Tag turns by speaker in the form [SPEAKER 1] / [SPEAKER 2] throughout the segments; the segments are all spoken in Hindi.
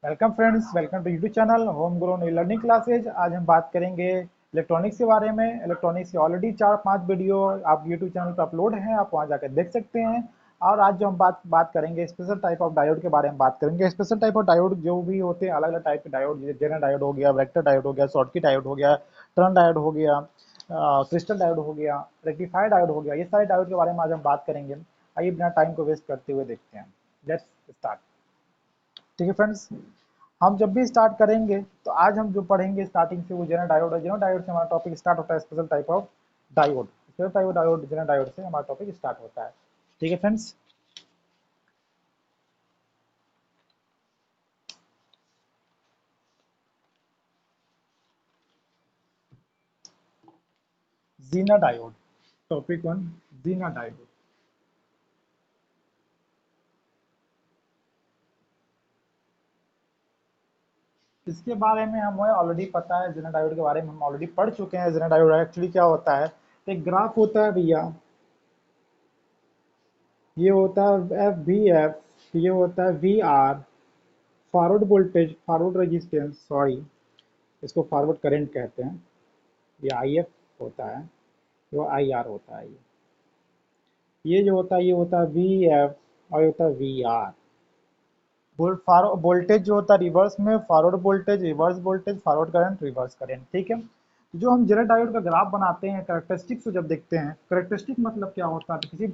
[SPEAKER 1] Welcome friends, welcome to YouTube channel home grown e learning classes. आज हम बात करेंगे इलेक्ट्रॉनिक्स के बारे में। इलेक्ट्रॉनिक्स के ऑलरेडी 4-5 वीडियो आप यूट्यूब चैनल पर अपलोड हैं, आप वहां जाकर देख सकते हैं। और आज जो हम बात करेंगे स्पेशल टाइप ऑफ डायोड के बारे में बात करेंगे। स्पेशल टाइप ऑफ डायोड जो भी होते हैं, अलग अलग टाइप के डायोड, जैसे जेनर डायोड हो गया, वेक्टर डायोड हो गया, शॉर्टकी डायोड हो गया, टर्न डायोड हो गया, क्रिस्टल डायोड हो गया, रेक्टिफायर डायोड हो गया। ये सारे डायोड के बारे में आज हम बात करेंगे। आइए बिना टाइम को वेस्ट करते हुए देखते हैं। Let's start. ठीक है फ्रेंड्स, हम जब भी स्टार्ट करेंगे तो आज हम जो पढ़ेंगे स्टार्टिंग से वो जेनर डायोड है। जेनर डायोड से हमारा टॉपिक स्टार्ट होता है special type of diode. Special type of diode, zener diode से हमारा टॉपिक स्टार्ट होता है। ठीक है friends. Zener diode, topic 1, zener diode. इसके बारे में हमें ऑलरेडी पता है, जेनर डायोड के बारे में हम ऑलरेडी पढ़ चुके हैं। जेनर डायोड एक्चुअली क्या होता है, एक ग्राफ होता है भैया। ये होता है एफ वी एफ, ये होता है V R, forward voltage, forward resistance, sorry, इसको फॉरवर्ड करंट कहते हैं। ये आई एफ होता है, जो आई आर होता है। ये जो होता है ये होता है वी एफ, और ये होता है वी आर। वोल्टेज जो होता है रिवर्स में, forward voltage, reverse voltage, forward current, reverse current. ठीक है। जो हम जेनर डायोड का ग्राफ बनाते हैं, कैरेक्टरिस्टिक्स को जब देखते हैं, कैरेक्टरिस्टिक मतलब क्या होता है, तो किसी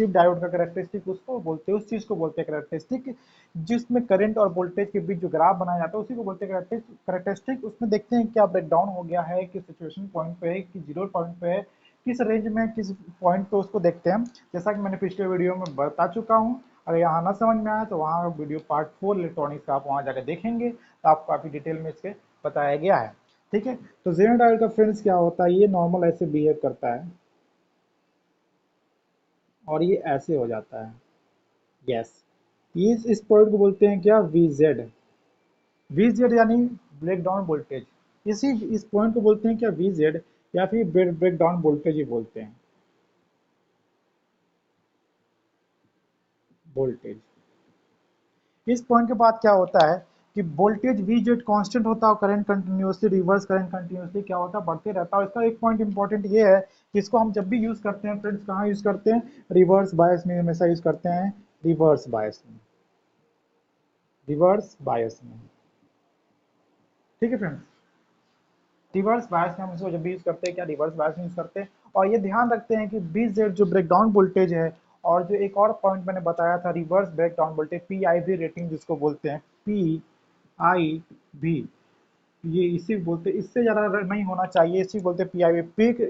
[SPEAKER 1] डायोड का कैरेक्टरिस्टिक उसको बोलते हैं, उस चीज को बोलते हैं कैरेक्टरिस्टिक। जिसमें करंट और वोल्टेज के बीच जो ग्राफ बनाया जाता है उसी को बोलते हैं कैरेक्टरिस्टिक। उसमें देखते हैं क्या ब्रेकडाउन हो गया है, किस सिचुएशन पॉइंट पे है, किस जीरो पॉइंट पे है, किस रेंज में, किस पॉइंट पे, उसको देखते हैं। जैसा कि मैंने पिछले वीडियो में बता चुका हूँ। अगर यहाँ ना समझ में आया तो वहाँ वीडियो पार्ट 4 इलेक्ट्रॉनिक्स का आप वहाँ जाकर देखेंगे, तो आपको काफ़ी डिटेल में इसके बताया गया है। ठीक है। तो जेनर डायोड का फ्रेंड्स क्या होता है, ये नॉर्मल ऐसे बिहेव करता है और ये ऐसे हो जाता है। यस, ये इस पॉइंट को बोलते हैं क्या, वी जेड। वी जेड यानी ब्रेक डाउन वोल्टेज। इस पॉइंट को बोलते हैं क्या, वी जेड, या फिर ब्रेक डाउन वोल्टेज ही बोलते हैं, वोल्टेज। इस पॉइंट के बाद क्या होता है कि वोल्टेज वी जेड कांस्टेंट होता है और current continuously, reverse current continuously क्या होता है, बढ़ते रहता है। और इसका एक पॉइंट इंपॉर्टेंट ये है कि इसको हम जब भी यूज करते हैं फ्रेंड्स, कहाँ यूज करते हैं, रिवर्स बायस में हमेशा यूज करते हैं। रिवर्स बायस में, रिवर्स बायस में। ठीक है फ्रेंड्स। रिवर्स बायस में हम इसको जब भी यूज करते हैं, क्या, रिवर्स बायस में यूज करते हैं। और ये ध्यान रखते हैं कि बी जेड जो ब्रेकडाउन वोल्टेज है, और जो एक और पॉइंट मैंने बताया था, reverse breakdown voltage, P I V rating जिसको बोलते हैं, पी आई वी, ये इसी बोलते, इससे ज़्यादा नहीं होना चाहिए, इसी बोलते पीआईवी, पीक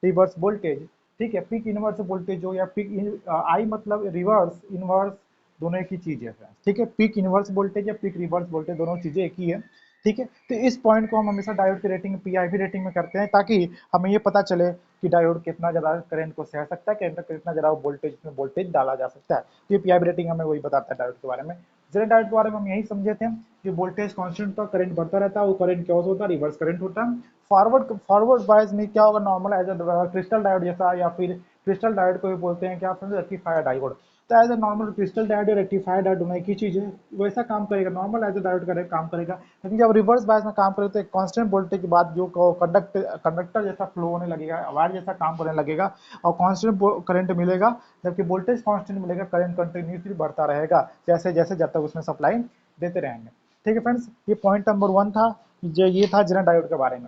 [SPEAKER 1] रिवर्स वोल्टेज। ठीक है। पीक इनवर्स वोल्टेज हो या पीक आई मतलब रिवर्स इनवर्स, दोनों एक ही चीज़ है फ्रेंड्स। ठीक है। पीक इनवर्स वोल्टेज या पीक रिवर्स वोल्टेज दोनों चीज़ें एक ही है। ठीक है। तो इस पॉइंट को हम हमेशा डायोड की रेटिंग, पीआईवी रेटिंग में करते हैं, ताकि हमें ये पता चले कि डायोड कितना ज़्यादा करंट को सह सकता है, कितना ज़्यादा वोल्टेज में वोल्टेज डाला जा सकता है। तो ये पीआईवी रेटिंग हमें वही बताता है डायोड के बारे में। जेनर डायोड के बारे में हम यही समझे थे कि वोल्टेज कांस्टेंट था, करंट बढ़ता रहता है, वो करंट क्या होता है, रिवर्स करंट होता है। फॉरवर्ड बायस में क्या होगा, नॉर्मल एज क्रिस्टल डायोड जैसा, या फिर क्रिस्टल डायोड को भी बोलते हैं क्या, रेक्टिफायर डायोड। तो as a normal crystal diode या रेक्टिफायर डायोड दोनों एक ही चीज़ है, वैसा काम करेगा, नॉर्मल एज ए डायोड का काम करेगा। लेकिन जब रिवर्स बायस में काम करेगा तो एक कांस्टेंट वोल्टेज के बाद जो कंडक्टर जैसा फ्लो होने लगेगा, वायर जैसा काम करने लगेगा, और कांस्टेंट करंट मिलेगा। जबकि वोल्टेज कांस्टेंट मिलेगा, करंट कंटिन्यूसली बढ़ता रहेगा, जैसे जैसे जब तक उसमें सप्लाई देते रहेंगे। ठीक है फ्रेंड्स, ये पॉइंट नंबर 1 था, जो ये था जेनर डायोड के बारे में।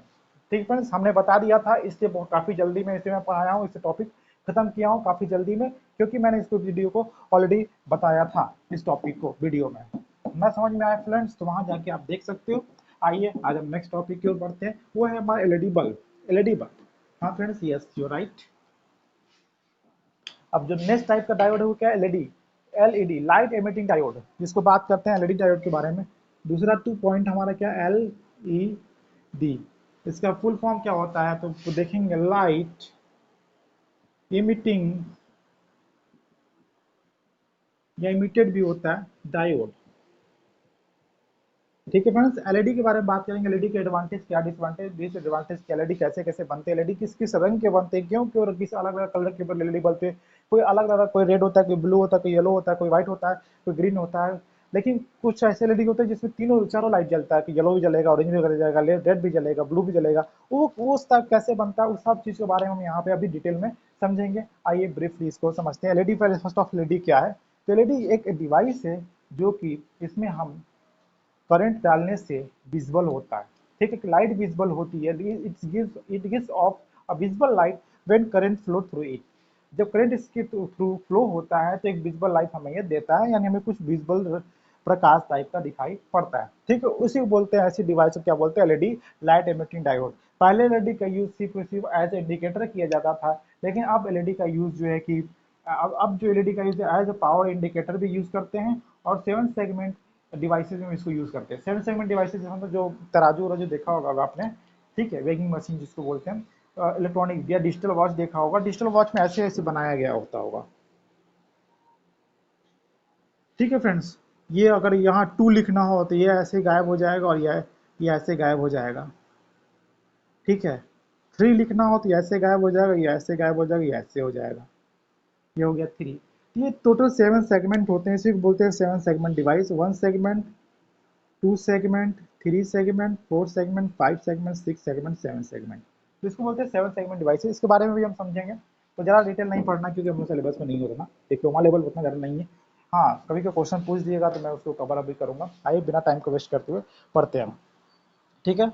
[SPEAKER 1] ठीक है फ्रेंड्स, हमने बता दिया था, इससे काफ़ी जल्दी में इसे मैं पढ़ाया हूँ, इसे टॉपिक खत्म किया हूँ काफ़ी जल्दी में, क्योंकि मैंने इसको वीडियो को ऑलरेडी बताया था, इस टॉपिक को वीडियो में। ना समझ में आया फ्रेंड्स तो वहाँ जाके आप देख सकते हो। आइए आज हम नेक्स्ट टॉपिक की ओर बढ़ते हैं, वो है हमारा एलईडी बल्ब। एलईडी बल्ब, हाँ फ्रेंड्स, यस यू राइट। अब जो नेक्स्ट टाइप का डायोड है वो क्या है, LED. LED, light emitting diode, जिसको बात करते हैं एलईडी डायोड के बारे में। दूसरा 2 पॉइंट हमारा क्या, एल ई डी। इसका फुल फॉर्म क्या होता है, तो देखेंगे, लाइट इमिटिंग, या इमिटेड भी होता है, डायोड। ठीक है फ्रेंड्स, एलईडी के बारे में बात करेंगे। एलईडी के एडवांटेज क्या, डिसएडवांटेज, डिसएडवांटेज के, एलईडी कैसे कैसे बनते हैं, एलईडी किस किस रंग के बनते हैं, क्यों क्यों किस अलग अलग कलर के एलईडी बनते हैं। कोई अलग अलग, कोई रेड होता है, कोई ब्लू होता है, कोई येलो होता है, कोई व्हाइट होता है, कोई ग्रीन होता है, लेकिन कुछ ऐसे एलईडी होते हैं जिसमें तीनों चारों लाइट जलता है कि येलो भी जलेगा, ऑरेंज भी जलेगा, रेड भी जलेगा, ब्लू भी जलेगा। वो सब कैसे बनता है, उस सब चीज़ के बारे में हम यहाँ पे अभी डिटेल में समझेंगे। आइए ब्रीफली इसको समझते हैं। एलईडी, पहले फर्स्ट ऑफ एलईडी क्या है? तो एलईडी एक डिवाइस है जो कि इसमें हम करंट डालने से विजिबल होता है। ठीक है, लाइट विजिबल होती है, it gives of a visible light when current flow through it. जब करंट इसके थ्रू फ्लो होता है तो एक विजिबल लाइट हमें ये देता है, यानी हमें कुछ विजिबल प्रकाश टाइप का दिखाई पड़ता है। ठीक है, उसी को बोलते हैं, ऐसी डिवाइस को क्या बोलते हैं? LED, light emitting diode. पहले एलईडी का यूज सिर्फ एज इंडिकेटर किया जाता था, लेकिन अब एलईडी का यूज जो है कि अब जो एलईडी का use as a power indicator भी यूज करते हैं, और 7 सेगमेंट डिवाइसेज में इसको यूज करते हैं। 7 सेगमेंट डिवाइसेज मतलब जो तराजू वराजू देखा होगा आपने, ठीक है, वेगिंग मशीन जिसको बोलते हैं, इलेक्ट्रॉनिक या डिजिटल वॉच देखा होगा, डिजिटल वॉच में ऐसे ऐसे बनाया गया होता होगा। ठीक है फ्रेंड्स, ये अगर यहाँ 2 लिखना हो तो ये ऐसे गायब हो जाएगा, और ये ऐसे गायब हो जाएगा। ठीक है, 3 लिखना हो तो ये ऐसे गायब हो जाएगा, ये ऐसे गायब हो जाएगा, ये ऐसे हो जाएगा। ये हो गया 3। ये टोटल 7 सेगमेंट होते हैं, इसी को बोलते हैं 7 segment device. 1 segment, 2 segment, 3 segment, 4 segment, 5 segment, 6 segment, 7 segment. तो इसको बोलते हैं 7 सेगमेंट डिवाइस। इसके बारे में भी हम समझेंगे, तो ज़्यादा डिटेल नहीं पढ़ना क्योंकि हम सिलेबस में नहीं होता ना, डिप्लोमा लेवल उतना ज़्यादा नहीं है। हाँ, कभी का क्वेश्चन पूछ दिएगा तो मैं उसको कवर अभी करूँगा। आइए बिना टाइम को वेस्ट करते हुए पढ़ते हैं हम। ठीक है,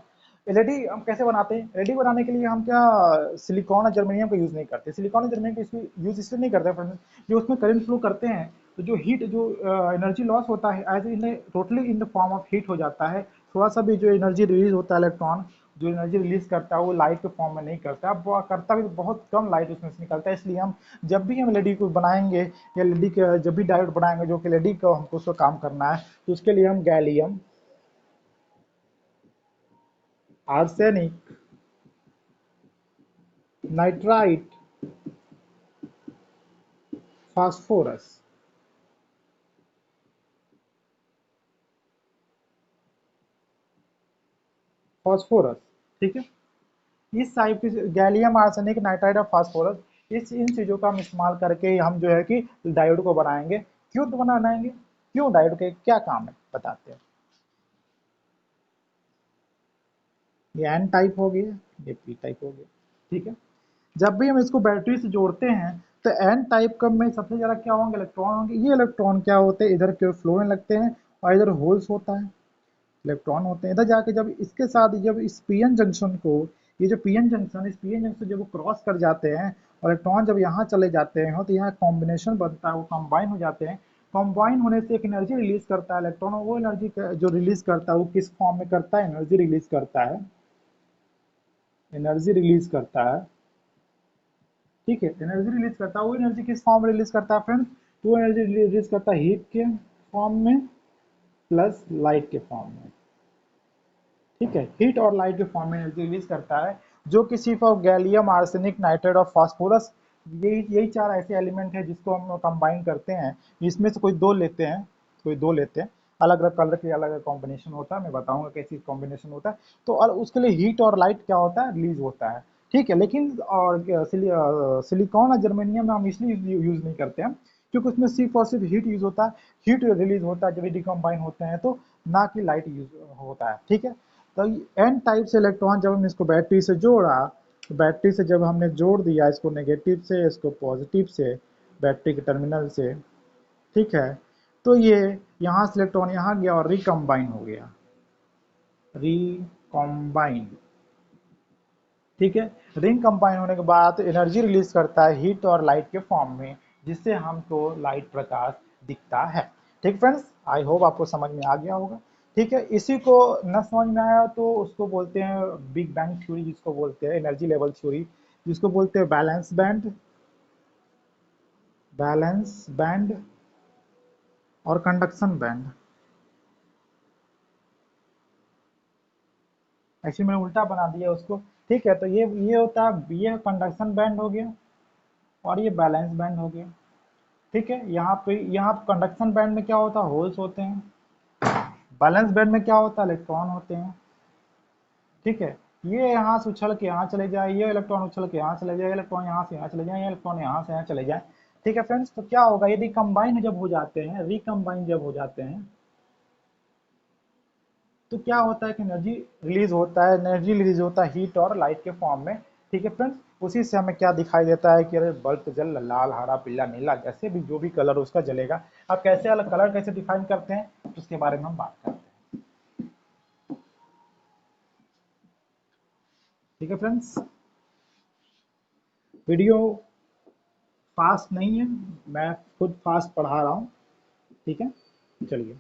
[SPEAKER 1] एलईडी हम कैसे बनाते हैं? एलईडी बनाने के लिए हम क्या सिलिकॉन और जर्मेनियम का यूज़ नहीं करते। सिलिकॉन और जर्मेनियम का यूज़ इसलिए नहीं करते फ्रेंड्स, जो उसमें करंट फ्लो करते हैं तो जो हीट, जो एनर्जी लॉस होता है as in totally in the form of heat हो जाता है। थोड़ा सा भी जो एनर्जी रिलीज होता है, इलेक्ट्रॉन जो एनर्जी रिलीज करता है वो लाइट के फॉर्म में नहीं करता, अब वो करता भी तो बहुत कम लाइट उसमें से निकलता है। इसलिए हम जब भी हम एलईडी को बनाएंगे या एलईडी के जब भी डायोड बनाएंगे जो कि एलईडी का हमको उसको काम करना है, तो उसके लिए हम gallium arsenic nitrite phosphorus, phosphorus, ठीक है, इस टाइप की गैलियम आर्सेनिक नाइट्राइड और फास्फोरस, इस इन चीज़ों का हम इस्तेमाल करके हम जो है कि डायोड को बनाएंगे। क्यों तो बनाएंगे, क्यों, डायोड के क्या काम है बताते हैं। ये एन टाइप हो गया, ये पी टाइप हो गया। ठीक है, जब भी हम इसको बैटरी से जोड़ते हैं तो एन टाइप का में सबसे ज़्यादा क्या होंगे? इलेक्ट्रॉन होंगे। ये इलेक्ट्रॉन क्या होते हैं? इधर के फ्लो में लगते हैं और इधर होल्स होता है, इलेक्ट्रॉन होते हैं। इधर जाके जब इसके साथ जब इस पीएन जंक्शन को, ये जो पीएन जंक्शन, इस पीएन जंक्शन जब वो क्रॉस कर जाते हैं और इलेक्ट्रॉन जब यहाँ चले जाते हैं तो यहाँ कॉम्बिनेशन बनता है, वो कंबाइन हो जाते हैं। कंबाइन होने से एक एनर्जी रिलीज करता है इलेक्ट्रॉन, और वो एनर्जी जो रिलीज करता है वो किस फॉर्म में करता है? एनर्जी रिलीज करता है, एनर्जी रिलीज करता है। ठीक है, एनर्जी रिलीज करता है, वो एनर्जी किस फॉर्म में रिलीज करता है फ्रेंड्स? तो वो एनर्जी रिलीज करता है हीट के फॉर्म में प्लस लाइट के फॉर्म में। ठीक है, हीट और लाइट के फॉर्म में एनर्जी रिलीज करता है, जो कि सिर्फ ऑफ गैलियम आर्सेनिक नाइट्राइड और फास्फोरस, यही 4 ऐसे एलिमेंट है जिसको हम कंबाइन करते हैं। इसमें से कोई 2 लेते हैं, कोई 2 लेते हैं, अलग अलग कलर के अलग अलग कॉम्बिनेशन होता है, मैं बताऊंगा कैसी कॉम्बिनेशन होता है। तो और उसके लिए हीट और लाइट क्या होता है? रिलीज होता है। ठीक है, लेकिन और सिलिकॉन और जर्मेनियम में हम इसलिए यूज नहीं करते हैं क्योंकि उसमें सिर्फ और सिर्फ हीट यूज होता है, हीट रिलीज होता है जब डिकम्बाइन होते हैं, तो ना कि लाइट यूज होता है। ठीक है, तो एन टाइप से इलेक्ट्रॉन जब हमने इसको बैटरी से जोड़ा, तो बैटरी से जब हमने जोड़ दिया इसको नेगेटिव से, इसको पॉजिटिव से, बैटरी के टर्मिनल से, ठीक है, तो ये यहाँ से इलेक्ट्रॉन यहाँ गया और रिकम्बाइन हो गया, रिकम्बाइन। ठीक है, रिंग कंबाइन होने के बाद एनर्जी रिलीज करता है हीट और लाइट के फॉर्म में, जिससे हमको लाइट प्रकाश दिखता है। ठीक फ्रेंड्स, आई होप आपको समझ में आ गया होगा। ठीक है, इसी को न समझ में आया तो उसको बोलते हैं बिग बैंग थ्योरी, जिसको बोलते हैं एनर्जी लेवल थ्योरी, जिसको बोलते हैं बैलेंस बैंड, बैलेंस बैंड और कंडक्शन बैंड। एक्चुअली मैंने उल्टा बना दिया उसको। ठीक है, तो ये होता है, ये कंडक्शन बैंड हो गया और ये बैलेंस बैंड हो गया। ठीक है, यहाँ कंडक्शन बैंड में क्या होता है? होल्स होते हैं। बैलेंस बैंड में क्या होता है? इलेक्ट्रॉन होते हैं। ठीक है, ये यहाँ से उछल के यहाँ चले जाए, ये इलेक्ट्रॉन उछल के यहाँ चले जाए, इलेक्ट्रॉन यहाँ से यहाँ चले जाए, ये इलेक्ट्रॉन यहाँ से यहाँ चले जाए। ठीक है फ्रेंड्स, तो क्या होगा यदि कंबाइन जब हो जाते हैं, रिकम्बाइन जब हो जाते हैं, तो क्या होता है कि एनर्जी रिलीज होता है, एनर्जी रिलीज होता है हीट और लाइट के फॉर्म में। ठीक है फ्रेंड्स, उसी से हमें क्या दिखाई देता है कि अरे बल्ब तो जल, लाल, हरा, पीला, नीला, जैसे भी जो भी कलर उसका जलेगा। अब कैसे अलग कलर कैसे डिफाइन करते हैं, तो उसके बारे में हम बात करते हैं। ठीक है फ्रेंड्स, वीडियो फास्ट नहीं है, मैं खुद फास्ट पढ़ा रहा हूँ। ठीक है, चलिए।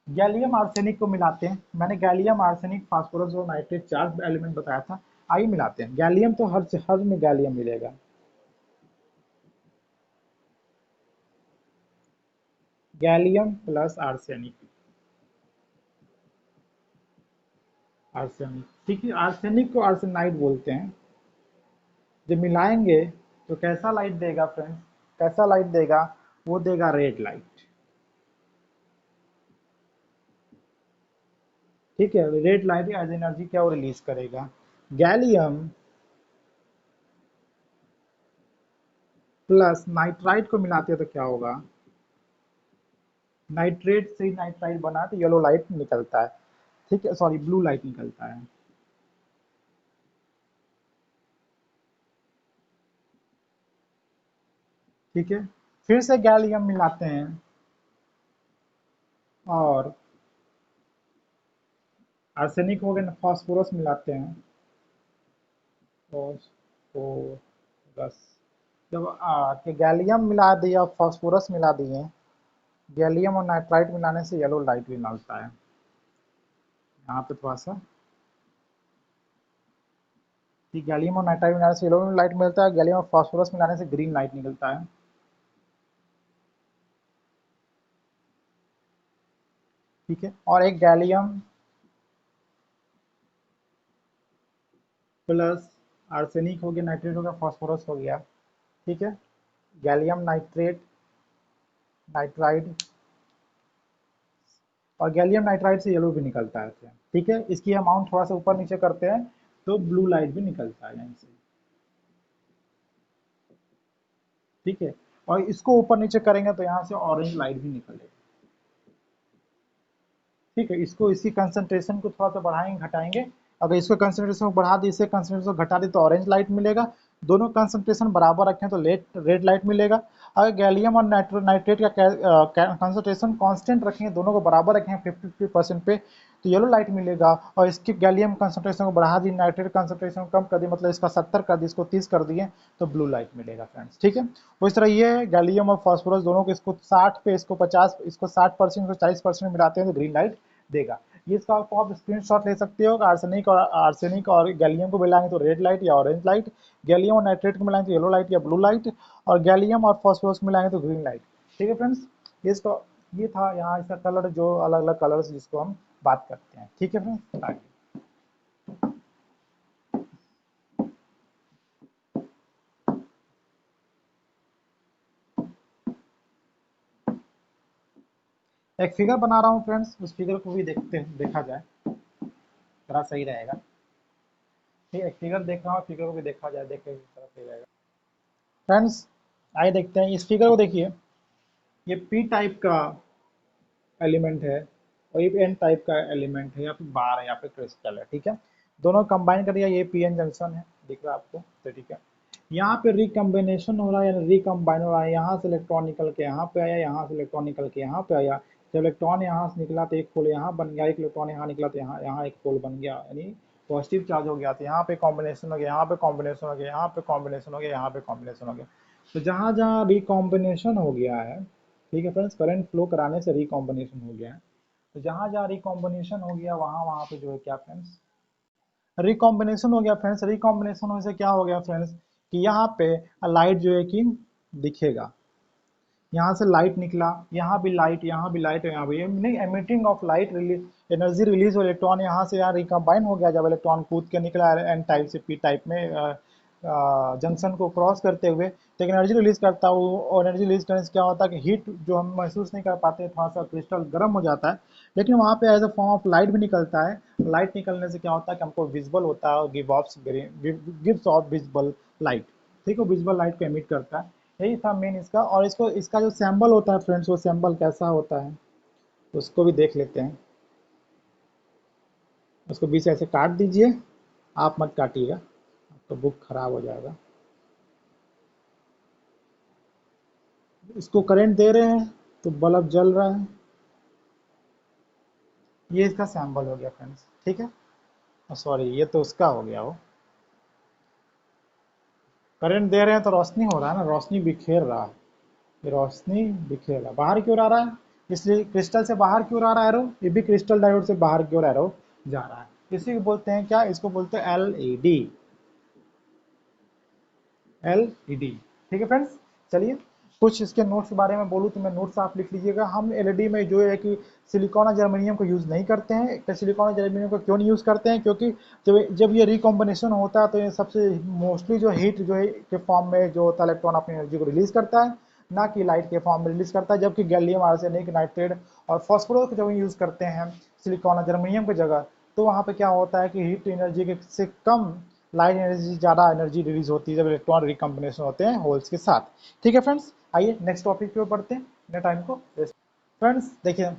[SPEAKER 1] गैलियम आर्सेनिक को मिलाते हैं, मैंने गैलियम आर्सेनिक फास्फोरस और नाइट्रेट 4 एलिमेंट बताया था। आइए मिलाते हैं। गैलियम तो हर में गैलियम मिलेगा। गैलियम प्लस आर्सेनिक, आर्सेनिक, ठीक है। आर्सेनिक को आर्सेनाइड बोलते हैं। जब मिलाएंगे तो कैसा लाइट देगा फ्रेंड्स, कैसा लाइट देगा, वो देगा रेड लाइट। ठीक है, रेड लाइट एज एनर्जी क्या वो रिलीज करेगा। गैलियम प्लस नाइट्राइट को मिलाते हैं तो क्या होगा, नाइट्रेट से नाइट्राइट बना तो येलो लाइट निकलता है। ठीक है, सॉरी, ब्लू लाइट निकलता है। ठीक है, फिर से गैलियम मिलाते हैं और आर्सेनिक हो गया, फास्फोरस मिलाते हैं, फास्फोरस। जब कि गैलियम मिला दिया, फास्फोरस मिला दिए, गैलियम और नाइट्राइट मिलाने से येलो लाइट भी निकलता है। यहाँ पे थोड़ा सा, कि गैलियम और नाइट्राइट मिलाने से येलो लाइट मिलता है, गैलियम और फास्फोरस मिलाने से ग्रीन लाइट निकलता है। ठीक है, और एक गैलियम प्लस आर्सेनिक हो गया, नाइट्रेट हो गया, फास्फोरस हो गया। ठीक है, गैलियम नाइट्रेट, नाइट्राइड, और गैलियम नाइट्राइड से येलो भी निकलता है। ठीक है, इसकी अमाउंट थोड़ा सा ऊपर नीचे करते हैं तो ब्लू लाइट भी निकलता है यहाँ से। ठीक है, और इसको ऊपर नीचे करेंगे तो यहाँ से ऑरेंज लाइट भी निकलेगा। ठीक है, इसको, इसी कंसंट्रेशन को थोड़ा सा बढ़ाएंगे घटाएंगे। अगर इसको कंसंट्रेशन को बढ़ा दी, इसे कंसंट्रेशन को घटा दी तो ऑरेंज लाइट मिलेगा। दोनों कंसंट्रेशन बराबर रखें तो रेड लाइट मिलेगा। अगर गैलियम और नाइट्रेट का कंसंट्रेशन कांस्टेंट रखेंगे, दोनों को बराबर रखें 50% पे, तो येलो लाइट मिलेगा। और इसकी गैलियम कंसंट्रेशन को बढ़ा दी, नाइट्रेट कंसंट्रेशन को कम कर दी, मतलब इसका 70 कर दी, इसको 30 कर दिए, तो ब्लू लाइट मिलेगा फ्रेंड्स। ठीक है, उस तरह ये गैलियम और फास्फोरस दोनों को, इसको 60 पे, इसको 50, इसको 60%, इसको 40% मिलाते हैं तो ग्रीन लाइट देगा। ये इसका आपको आप स्क्रीनशॉट ले सकते हो। आर्सेनिक और गैलियम को मिलाएंगे तो रेड लाइट या ऑरेंज लाइट, गैलियम और नाइट्रेट को मिलाएंगे तो येलो लाइट या ब्लू लाइट, और गैलियम और फास्फोरस को मिलाएंगे तो ग्रीन लाइट। ठीक है फ्रेंड्स, इसका ये था यहाँ इसका कलर, जो अलग अलग कलर्स जिसको हम बात करते हैं। ठीक है फ्रेंड्स, आगे एक फिगर बना रहा हूँ फ्रेंड्स, उस फिगर को भी देखा जाए, थोड़ा सही रहेगा। ठीक है, एक फिगर देख रहा हूँ, फिगर को भी देखा जाए, देखे थोड़ा सही रहेगा। फ्रेंड्स, आइए देखते हैं इस फिगर को। देखिए, ये पी टाइप का एलिमेंट है और ये एन टाइप का एलिमेंट है, या फिर बार है, या फिर क्रिस्टल है। ठीक है, दोनों कंबाइन कर दिया, ये पी एन जंक्शन है, दिख रहा है आपको, तो ठीक है। यहाँ पे रिकम्बिनेशन हो रहा है, यानी रिकम्बाइन हो रहा है। यहाँ से इलेक्ट्रॉन निकल के यहाँ पे आया, यहाँ से इलेक्ट्रॉन निकल के यहाँ पे आया। जब इलेक्ट्रॉन यहाँ से निकला तो एक होल यहाँ बन गया, एक इलेक्ट्रॉन यहाँ निकला तो यहाँ यहाँ एक होल बन गया, यानी पॉजिटिव चार्ज हो गया। तो यहाँ पे कॉम्बिनेशन हो गया, यहाँ पे कॉम्बिनेशन हो गया, यहाँ पे कॉम्बिनेशन हो गया, यहाँ पे कॉम्बिनेशन हो गया। तो जहाँ जहाँ रिकॉम्बिनेशन हो गया है, ठीक है फ्रेंड्स, करंट फ्लो कराने से रिकॉम्बिनेशन हो गया है, तो जहाँ जहाँ रिकॉम्बिनेशन हो गया वहाँ वहाँ पे जो है क्या फ्रेंड्स, रिकॉम्बिनेशन हो गया फ्रेंड्स। रिकॉम्बिनेशन होने से क्या हो गया फ्रेंड्स, कि यहाँ पे लाइट जो है कि दिखेगा। यहाँ से लाइट निकला, यहाँ भी लाइट, यहाँ भी लाइट, यहाँ भी, नहीं, emitting of light, release, energy release हो, इलेक्ट्रॉन यहाँ से यहाँ रिकम्बाइन हो गया। जब इलेक्ट्रॉन कूद के निकला एन टाइप से पी टाइप में जंक्शन को क्रॉस करते हुए, तो एनर्जी रिलीज करता है वो, और एनर्जी रिलीज करने से क्या होता है कि हीट जो हम महसूस नहीं कर पाते, थोड़ा सा क्रिस्टल गर्म हो जाता है, लेकिन वहाँ पे as a form of light भी निकलता है। लाइट निकलने से क्या होता है कि हमको विजिबल होता है, गिव्स ऑफ विजिबल लाइट। ठीक है, विजिबल लाइट को एमिट करता है। यही था मेन इसका। और इसको, इसका जो सैंबल होता है फ्रेंड्स, वो सैंबल कैसा होता है उसको भी देख लेते हैं। उसको बीच से ऐसे काट दीजिए, आप मत काटिएगा, तो बुक खराब हो जाएगा। इसको करंट दे रहे हैं तो बल्ब जल रहा है। ये इसका सैंपल हो गया फ्रेंड्स, ठीक है। सॉरी, ये तो उसका हो गया वो। करंट दे रहे हैं तो रोशनी हो रहा है ना, रोशनी बिखेर रहा है, ये रोशनी बिखेर रहा है। बाहर क्यों आ रहा है? इसलिए क्रिस्टल से बाहर क्यों आ रहा है एरो? ये भी क्रिस्टल डायोड से बाहर क्यों एरो जा रहा है। इसी को बोलते हैं क्या? इसको बोलते हैं एलईडी। एलईडी, ठीक है फ्रेंड्स। चलिए कुछ इसके नोट्स के बारे में बोलूँ तो मैं नोट्स आप लिख लीजिएगा। हम एलईडी में जो है कि सिलिकॉन और जर्मेनियम को यूज़ नहीं करते हैं। तो सिलिकॉन और जर्मेनियम को क्यों नहीं यूज़ करते हैं? क्योंकि जब ये रिकॉम्बिनेशन होता है तो ये सबसे मोस्टली जो हीट जो है के फॉर्म में जो होता है, इलेक्ट्रॉन अपनी एनर्जी को रिलीज करता है, ना कि लाइट के फॉर्म में रिलीज करता है। जबकि गैलियम आर्सेनिक नाइट्रेट और फॉस्फोरस को जब यूज़ करते हैं सिलिकॉन और जर्मेनियम की जगह, तो वहाँ पे क्या होता है कि हीट एनर्जी के से कम लाइट एनर्जी, ज़्यादा एनर्जी रिलीज होती है जब इलेक्ट्रॉन रिकॉम्बिनेशन होते हैं होल्स के साथ। ठीक है फ्रेंड्स, आइए नेक्स्ट टॉपिक पे बढ़ते हैं, अपने टाइम को वेस्ट। फ्रेंड्स देखिए,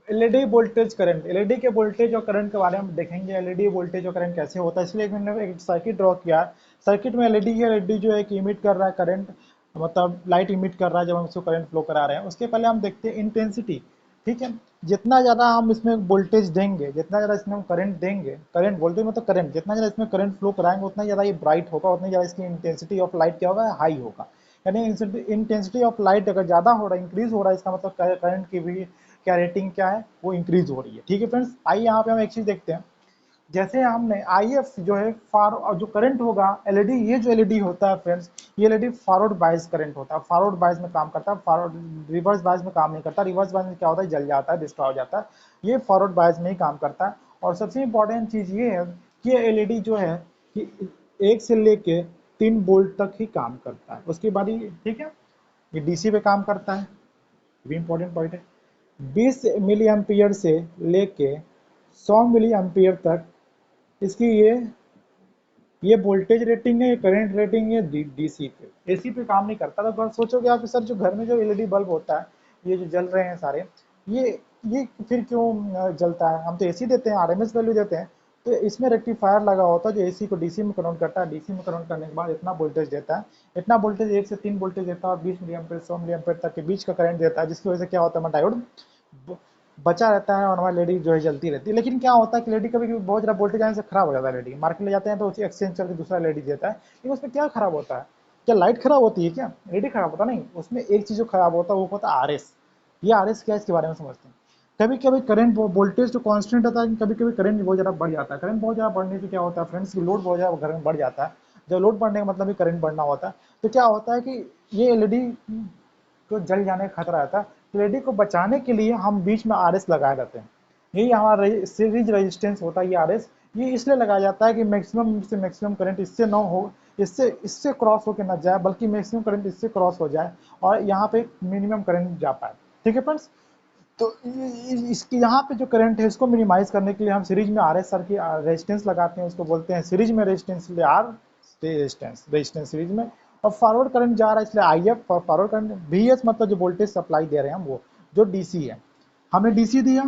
[SPEAKER 1] एलईडी वोल्टेज करंट, एलईडी के वोल्टेज और करंट के बारे में देखेंगे। एलईडी वोल्टेज और करंट कैसे होता है, इसलिए मैंने एक सर्किट ड्रॉ किया। सर्किट में एलईडी जो है कि इमिट कर रहा है करंट, मतलब लाइट इमिट कर रहा है जब हम उसको करंट फ्लो करा रहे हैं। उसके पहले हम देखते हैं इंटेंसिटी, ठीक है। जितना ज़्यादा हम इसमें वोल्टेज देंगे, जितना ज़्यादा इसमें हम करंट देंगे, करंट वोल्टेज मतलब करंट, जितना ज़्यादा इसमें करंट फ्लो कराएंगे उतना ज़्यादा ये ब्राइट होगा, उतना ज़्यादा इसकी इंटेंसिटी ऑफ लाइट क्या होगा, हाई होगा। यानी इंटेंसिटी ऑफ लाइट अगर ज़्यादा हो रहा है, इंक्रीज हो रहा है, इसका मतलब करंट की भी क्या रेटिंग क्या है, वो इंक्रीज हो रही है। ठीक है फ्रेंड्स, आइए यहाँ पे हम एक चीज़ देखते हैं। जैसे हमने आई एफ जो है और जो करंट होगा एलईडी, ये जो एलईडी होता है फ्रेंड्स, ये एलईडी फॉरवर्ड बायस करंट होता है, फॉरवर्ड बायस में काम करता है। फॉरवर्ड रिवर्स बायस में काम नहीं करता। रिवर्स बायस में क्या होता है, जल जाता है, डिस्ट्रॉय हो जाता है। ये फॉरवर्ड बायस में ही काम करता है। और सबसे इंपॉर्टेंट चीज़ ये है कि एलईडी जो है कि 1 से लेके 3 वोल्ट तक ही काम करता है, उसके बाद ही, ठीक है, ये डीसी पे काम करता है, ये भी इंपॉर्टेंट पॉइंट है। 20 मिली एम्पियर से लेके 100 मिली एम्पियर तक इसकी ये वोल्टेज रेटिंग है, ये करंट रेटिंग है डीसी पे। एसी पे काम नहीं करता। तो सोचोगे आप सर जो घर में जो एलईडी बल्ब होता है, ये जो जल रहे हैं सारे, ये ये फिर क्यों जलता है? हम तो एसी देते हैं, आरएमएस वैल्यू देते हैं। तो इसमें रेक्टिफायर लगा होता है जो एसी को डीसी में कन्वर्ट करता है। डीसी में कन्वर्ट करने के बाद इतना वोल्टेज देता है, इतना वोल्टेज 1 से 3 वोल्टेज देता है, और 20 मिली एम्पेयर 100 मिली एम्पेयर तक के बीच का करंट देता है, जिसकी वजह से क्या होता है, डायोड बचा रहता है और हमारी लेडी जो है जलती रहती है। लेकिन क्या होता है कि लेडी कभी कभी बहुत ज़्यादा वोल्टेज आने से खराब हो जाता है। लेडी मार्केट ले जाते हैं तो उसी एक्सचेंज करके दूसरा लेडी देता है। लेकिन उसमें क्या खराब होता है? क्या लाइट खराब होती है? क्या लेडी खराब होता नहीं, उसमें एक चीज़ जो खराब होता है वो होता है आरएस। ये आरएस क्या है, इसके बारे में समझते हैं। कभी कभी करंट वोल्टेज तो कांस्टेंट होता है, कभी कभी करंट बहुत ज़्यादा बढ़ जाता है। करंट बहुत ज़्यादा बढ़ने से क्या होता है फ्रेंड्स, लोड बहुत ज़्यादा घर में बढ़ जाता है। जब लोड बढ़ने का मतलब ही करंट बढ़ना होता है। तो क्या होता है कि ये एलईडी को जल जाने का खतरा रहता है। तो एलईडी को बचाने के लिए हम बीच में आरएस लगाए जाते हैं। यही हमारा सीरीज रेजिस्टेंस होता है, ये आरएस। ये इसलिए लगाया जाता है कि मैक्सिमम से मैक्सिमम करंट इससे ना हो, इससे इससे क्रॉस होकर ना जाए, बल्कि मैक्सिमम करंट इससे क्रॉस हो जाए और यहाँ पे मिनिमम करंट जा पाए। ठीक है फ्रेंड्स, तो इसकी यहाँ पे जो करंट है इसको मिनिमाइज करने के लिए हम सीरीज में आर एस सर की रेजिस्टेंस लगाते हैं, उसको बोलते हैं सीरीज में रेजिस्टेंस, इसलिए आर रेजिस्टेंस सीरीज में। और फॉरवर्ड करंट जा रहा है इसलिए I F forward current. V S मतलब जो वोल्टेज सप्लाई दे रहे हैं हम, वो जो डीसी है, हमने डीसी दिया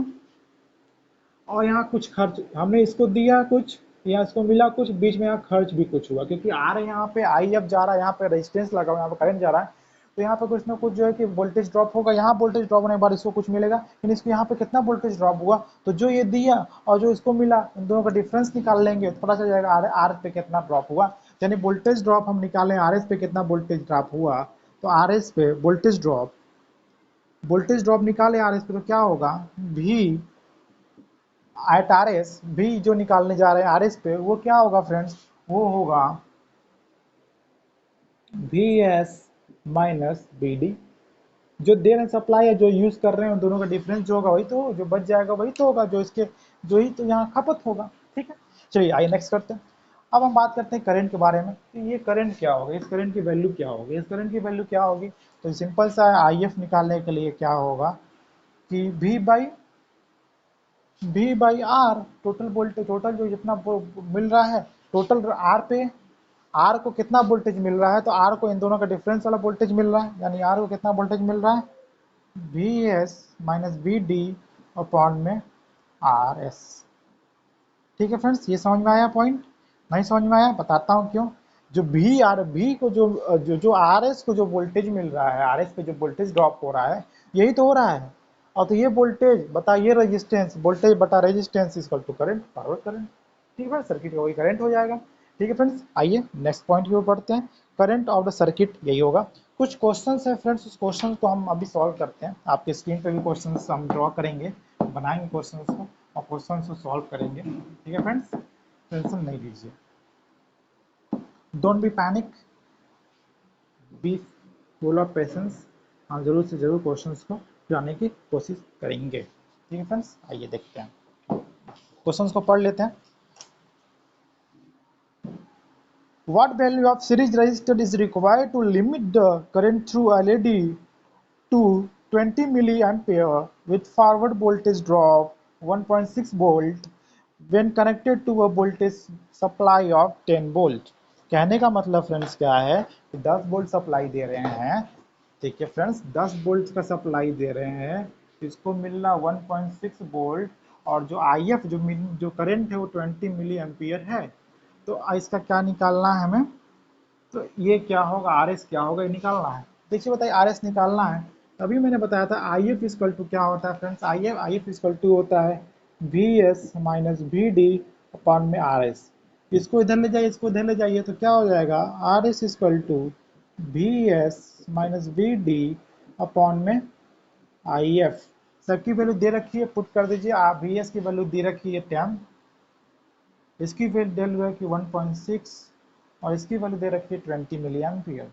[SPEAKER 1] और यहाँ कुछ खर्च हमने इसको दिया, कुछ यहाँ इसको मिला, कुछ बीच में यहाँ खर्च भी कुछ हुआ, क्योंकि आर यहाँ पे आई एफ जा रहा है, यहाँ पे रेजिस्टेंस लगा हुआ है, यहाँ पे करंट जा रहा है। तो यहाँ पे कुछ ना कुछ जो है कि वोल्टेज ड्रॉप होगा। यहाँ वोल्टेज ड्रॉप होने के बाद इसको कुछ मिलेगा, लेकिन इसको यहाँ पे कितना वोल्टेज ड्रॉप हुआ, तो जो ये दिया और जो इसको मिला, इन दोनों का डिफरेंस निकाल लेंगे तो पता चल जाएगा आर पे कितना ड्रॉप हुआ। यानी वोल्टेज ड्रॉप हम निकालें आर एस पे कितना वोल्टेज ड्रॉप हुआ, तो आर एस पे वोल्टेज ड्रॉप निकाले आर एस पे, तो क्या होगा, भी एट आर एस, भी जो निकालने जा रहे हैं आर एस पे, वो क्या होगा फ्रेंड्स, वो होगा V S minus B D. जो दे रहे हैं सप्लाई है, जो यूज कर रहे हैं, उन दोनों का डिफरेंस जो होगा वही तो, जो बच जाएगा वही तो होगा, जो इसके जो ही तो यहाँ खपत होगा। ठीक है, चलिए आइए नेक्स्ट करते हैं। अब हम बात करते हैं करंट के बारे में कि ये करंट क्या होगा, इस करंट की वैल्यू क्या होगी, इस करंट की वैल्यू क्या होगी। तो सिंपल सा है, आई एफ निकालने के लिए क्या होगा कि V by R, total voltage, total जो जितना मिल रहा है, टोटल आर पे, आर को कितना वोल्टेज मिल रहा है, तो आर को इन दोनों का डिफरेंस वाला वोल्टेज मिल रहा है, यानी आर को कितना वोल्टेज मिल रहा है, V S minus V D upon में आर एस। ठीक है फ्रेंड्स, ये समझ में आया पॉइंट? नहीं समझ में आया? बताता हूँ क्यों। जो भी आर भी को जो आर एस को जो वोल्टेज मिल रहा है, आर एस पे जो वोल्टेज ड्रॉप हो रहा है, यही तो हो रहा है। और तो ये वोल्टेज बता, ये रेजिस्टेंस, वोल्टेज बटा resistance equal to current, forward current. ठीक है, सर्किट का वही करंट हो जाएगा। ठीक है फ्रेंड्स, आइए नेक्स्ट पॉइंट की ओर बढ़ते हैं। करंट ऑफ द सर्किट यही होगा। कुछ क्वेश्चन है फ्रेंड्स, उस क्वेश्चन को हम अभी सॉल्व करते हैं। आपके स्क्रीन पे भी क्वेश्चन हम ड्रॉ करेंगे, बनाएंगे क्वेश्चन को और क्वेश्चन को सॉल्व करेंगे। ठीक है फ्रेंड्स, टेंशन नहीं लीजिए, don't be panic, be full of patience. हम जरूर से जरूर क्वेश्चंस को जाने की कोशिश करेंगे। ठीक है फ्रेंड्स, आइए देखते हैं, क्वेश्चंस को पढ़ लेते हैं। What value of series resistor is required to limit the current through LED to 20 milliampere with forward voltage drop 1.6 volt when connected to a voltage supply of 10 volt? कहने का मतलब फ्रेंड्स क्या है कि 10 वोल्ट सप्लाई दे रहे हैं। ठीक है फ्रेंड्स, 10 वोल्ट का सप्लाई दे रहे हैं, इसको मिलना 1.6 वोल्ट, और जो IF जो करंट है वो 20 मिली एम्पियर है। तो इसका क्या निकालना है हमें? तो ये क्या होगा, आर एस क्या होगा, ये निकालना है। देखिए बताइए, आर एस निकालना है। तभी मैंने बताया था आई एफ इक्वल टू क्या होता है friends, I F equal to होता है V S minus V D upon में आर एस। इसको इधर ले जाइए, इसको इधर ले जाइए, तो क्या हो जाएगा, R S equal to V S minus V D upon में आई एफ। सबकी वैल्यू दे रखी है, पुट कर दीजिए। आप वी एस की वैल्यू दे रखी है 10, इसकी वैल्यू है कि 1.6, और इसकी वैल्यू दे रखी है 20 मिली एम्पियर।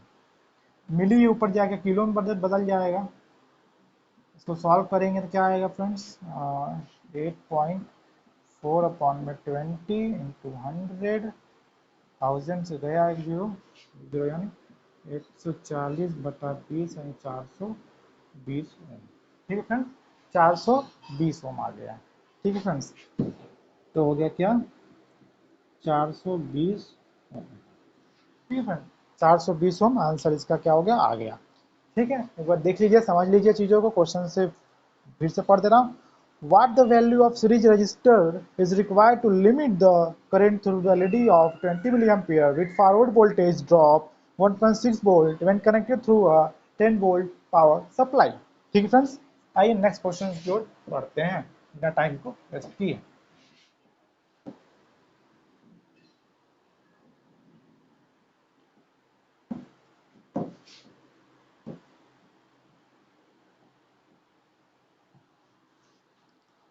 [SPEAKER 1] मिली ऊपर जाके किलो में बदल जाएगा। इसको सॉल्व करेंगे तो क्या आएगा फ्रेंड्स, 8.4 अपॉन में 20 इंटू 100, 1000 से गया एक जीरो, जीरो यानी 140/20 यानी 420 ओम। ठीक है फ्रेंड्स, 420 ओम आ गया। ठीक है फ्रेंड्स, तो हो गया क्या, 420 ओम। ठीक है फ्रेंड, 420 ओम आंसर इसका क्या हो गया, आ गया। ठीक है, एक बार देख लीजिए, समझ लीजिए चीज़ों को, क्वेश्चन से फिर से पढ़ दे रहा हूँ। What the value of series resistor is required to limit the current through the LED of 20 milliampere with forward voltage drop 1.6 volt when connected through a 10 volt power supply? ठीक है फ्रेंड्स, आइए नेक्स्ट क्वेश्चन की ओर बढ़ते हैं, बिना टाइम को वेस्ट किए।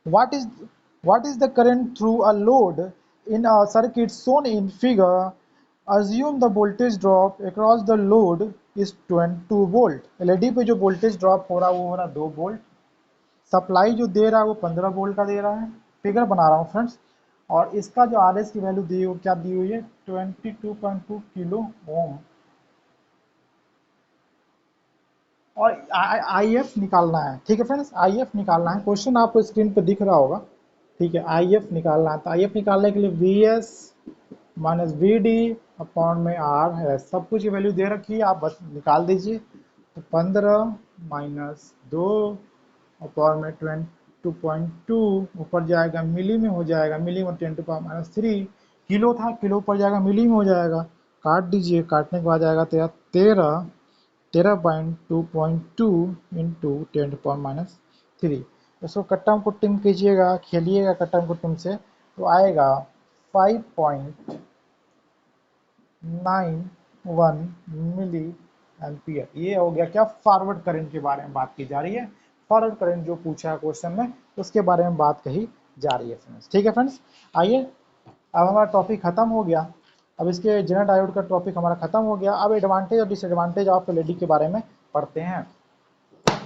[SPEAKER 1] What is what is the current through a load in a circuit shown in figure? Assume the voltage drop across the load is 22 volt. LED पे जो वोल्टेज ड्रॉप हो रहा है वो हो रहा है 2 वोल्ट। सप्लाई जो दे रहा है वो 15 वोल्ट का दे रहा है। फिगर बना रहा हूँ फ्रेंड्स। और इसका जो आर एस की वैल्यू दी हुई, क्या दी हुई है, 22.2 किलो ओम। और आई एफ निकालना है। ठीक है फ्रेंड्स, आई एफ निकालना है। क्वेश्चन आपको स्क्रीन पे दिख रहा होगा। ठीक है, आई एफ निकालना है। तो आई एफ निकालने के लिए V S minus V D upon में आर है, सब कुछ की वैल्यू दे रखी है, आप बस निकाल दीजिए। तो 15 माइनस 2 अपॉन में 22.2, ऊपर जाएगा मिली में हो जाएगा, मिली में 10 टू पावर माइनस 3, किलो था, किलो ऊपर जाएगा मिली में हो जाएगा। काट दीजिए, काटने के बाद आएगा 13, 13.2 इंटू 10 पावर माइनस 3। इसको कट्टम कुट्टिम कीजिएगा, खेलिएगा कट्टम कुट्टिम से, तो आएगा 5.91 मिली एम्पियर। ये हो गया क्या, फॉरवर्ड करंट के बारे में बात की जा रही है। फॉरवर्ड करंट जो पूछा है क्वेश्चन में, उसके बारे में बात कही जा रही है फ्रेंड्स। ठीक है फ्रेंड्स, आइए, अब हमारा टॉपिक खत्म हो गया। अब इसके जेनर डायोड का टॉपिक हमारा खत्म हो गया। अब एडवांटेज और डिसएडवांटेज ऑफ एलईडी के बारे में पढ़ते हैं।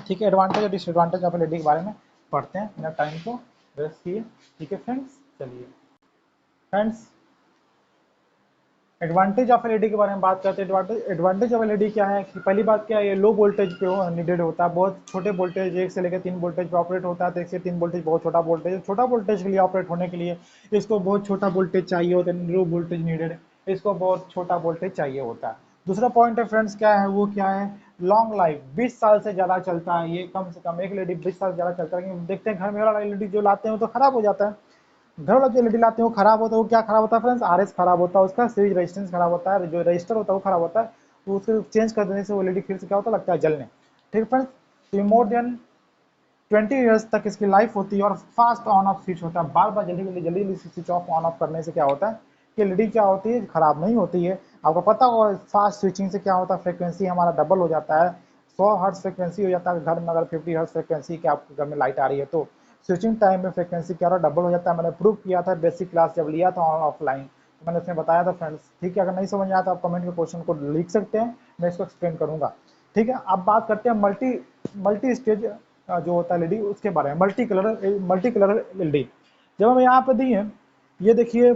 [SPEAKER 1] ठीक है, एडवांटेज और डिसएडवांटेज ऑफ एलईडी के बारे में पढ़ते हैं, बिना टाइम को वेस्ट किए। ठीक है फ्रेंड्स, चलिए फ्रेंड्स, एडवांटेज ऑफ एलईडी के बारे में बात करते हैं। एडवांटेज ऑफ एलईडी क्या है कि पहली बात क्या है, ये लो वोल्टेज पे नीडेड होता है। बहुत छोटे वोल्टेज, 1 से लेकर 3 वोल्टेज पे ऑपरेट होता है। तो 1 से 3 वोल्टेज बहुत छोटा वोल्टेज है। छोटा वोल्टेज के लिए ऑपरेट होने के लिए इसको बहुत छोटा वोल्टेज चाहिए होता है, लो वोल्टेज नीडेड, इसको बहुत छोटा वोल्टेज चाहिए होता है। दूसरा पॉइंट है फ्रेंड्स, क्या है वो, क्या है, लॉन्ग लाइफ, 20 साल से ज़्यादा चलता है ये, कम से कम एक एलईडी 20 साल से ज़्यादा चलता है। देखते हैं घर में वाला एलईडी जो लाते हैं वो तो खराब हो जाता है। घर वाला जो एलईडी लाते हैं वो खराब होता है, वो क्या खराब होता है फ्रेंड्स, आरएस खराब होता है, उसका सीरीज रेजिस्टेंस खराब होता है, जो रजिस्टर होता है वो खराब होता है, तो उसको चेंज कर देने से वो एलईडी फिर से क्या होता है, लगता है जलने। ठीक है फ्रेंड्स, तो मोर देन 20 ईयर्स तक इसकी लाइफ होती है और फास्ट ऑन ऑफ स्विच होता है, बार बार जल्दी जल्दी जल्दी जल्दी स्विच ऑफ ऑन ऑफ करने से क्या होता है कि एलईडी क्या होती है, खराब नहीं होती है। आपको पता होगा फास्ट स्विचिंग से क्या होता है, फ्रिक्वेंसी हमारा डबल हो जाता है, 100 हर्ट्ज फ्रिक्वेंसी हो जाता है घर में, अगर 50 हर्ट्ज फ्रिक्वेंसी के आपके घर में लाइट आ रही है तो स्विचिंग टाइम में फ्रिक्वेंसी क्या डबल हो जाता है। मैंने प्रूव किया था बेसिक क्लास जब लिया था ऑफलाइन, तो मैंने उसमें बताया था फ्रेंड्स। ठीक है, अगर नहीं समझ आया तो आप कमेंट में क्वेश्चन को लिख सकते हैं, मैं इसको एक्सप्लेन करूंगा। ठीक है, अब बात करते हैं मल्टी मल्टी स्टेज जो होता है एलईडी उसके बारे में, मल्टी कलर एलईडी। जब हम यहाँ पे दिए, ये देखिए,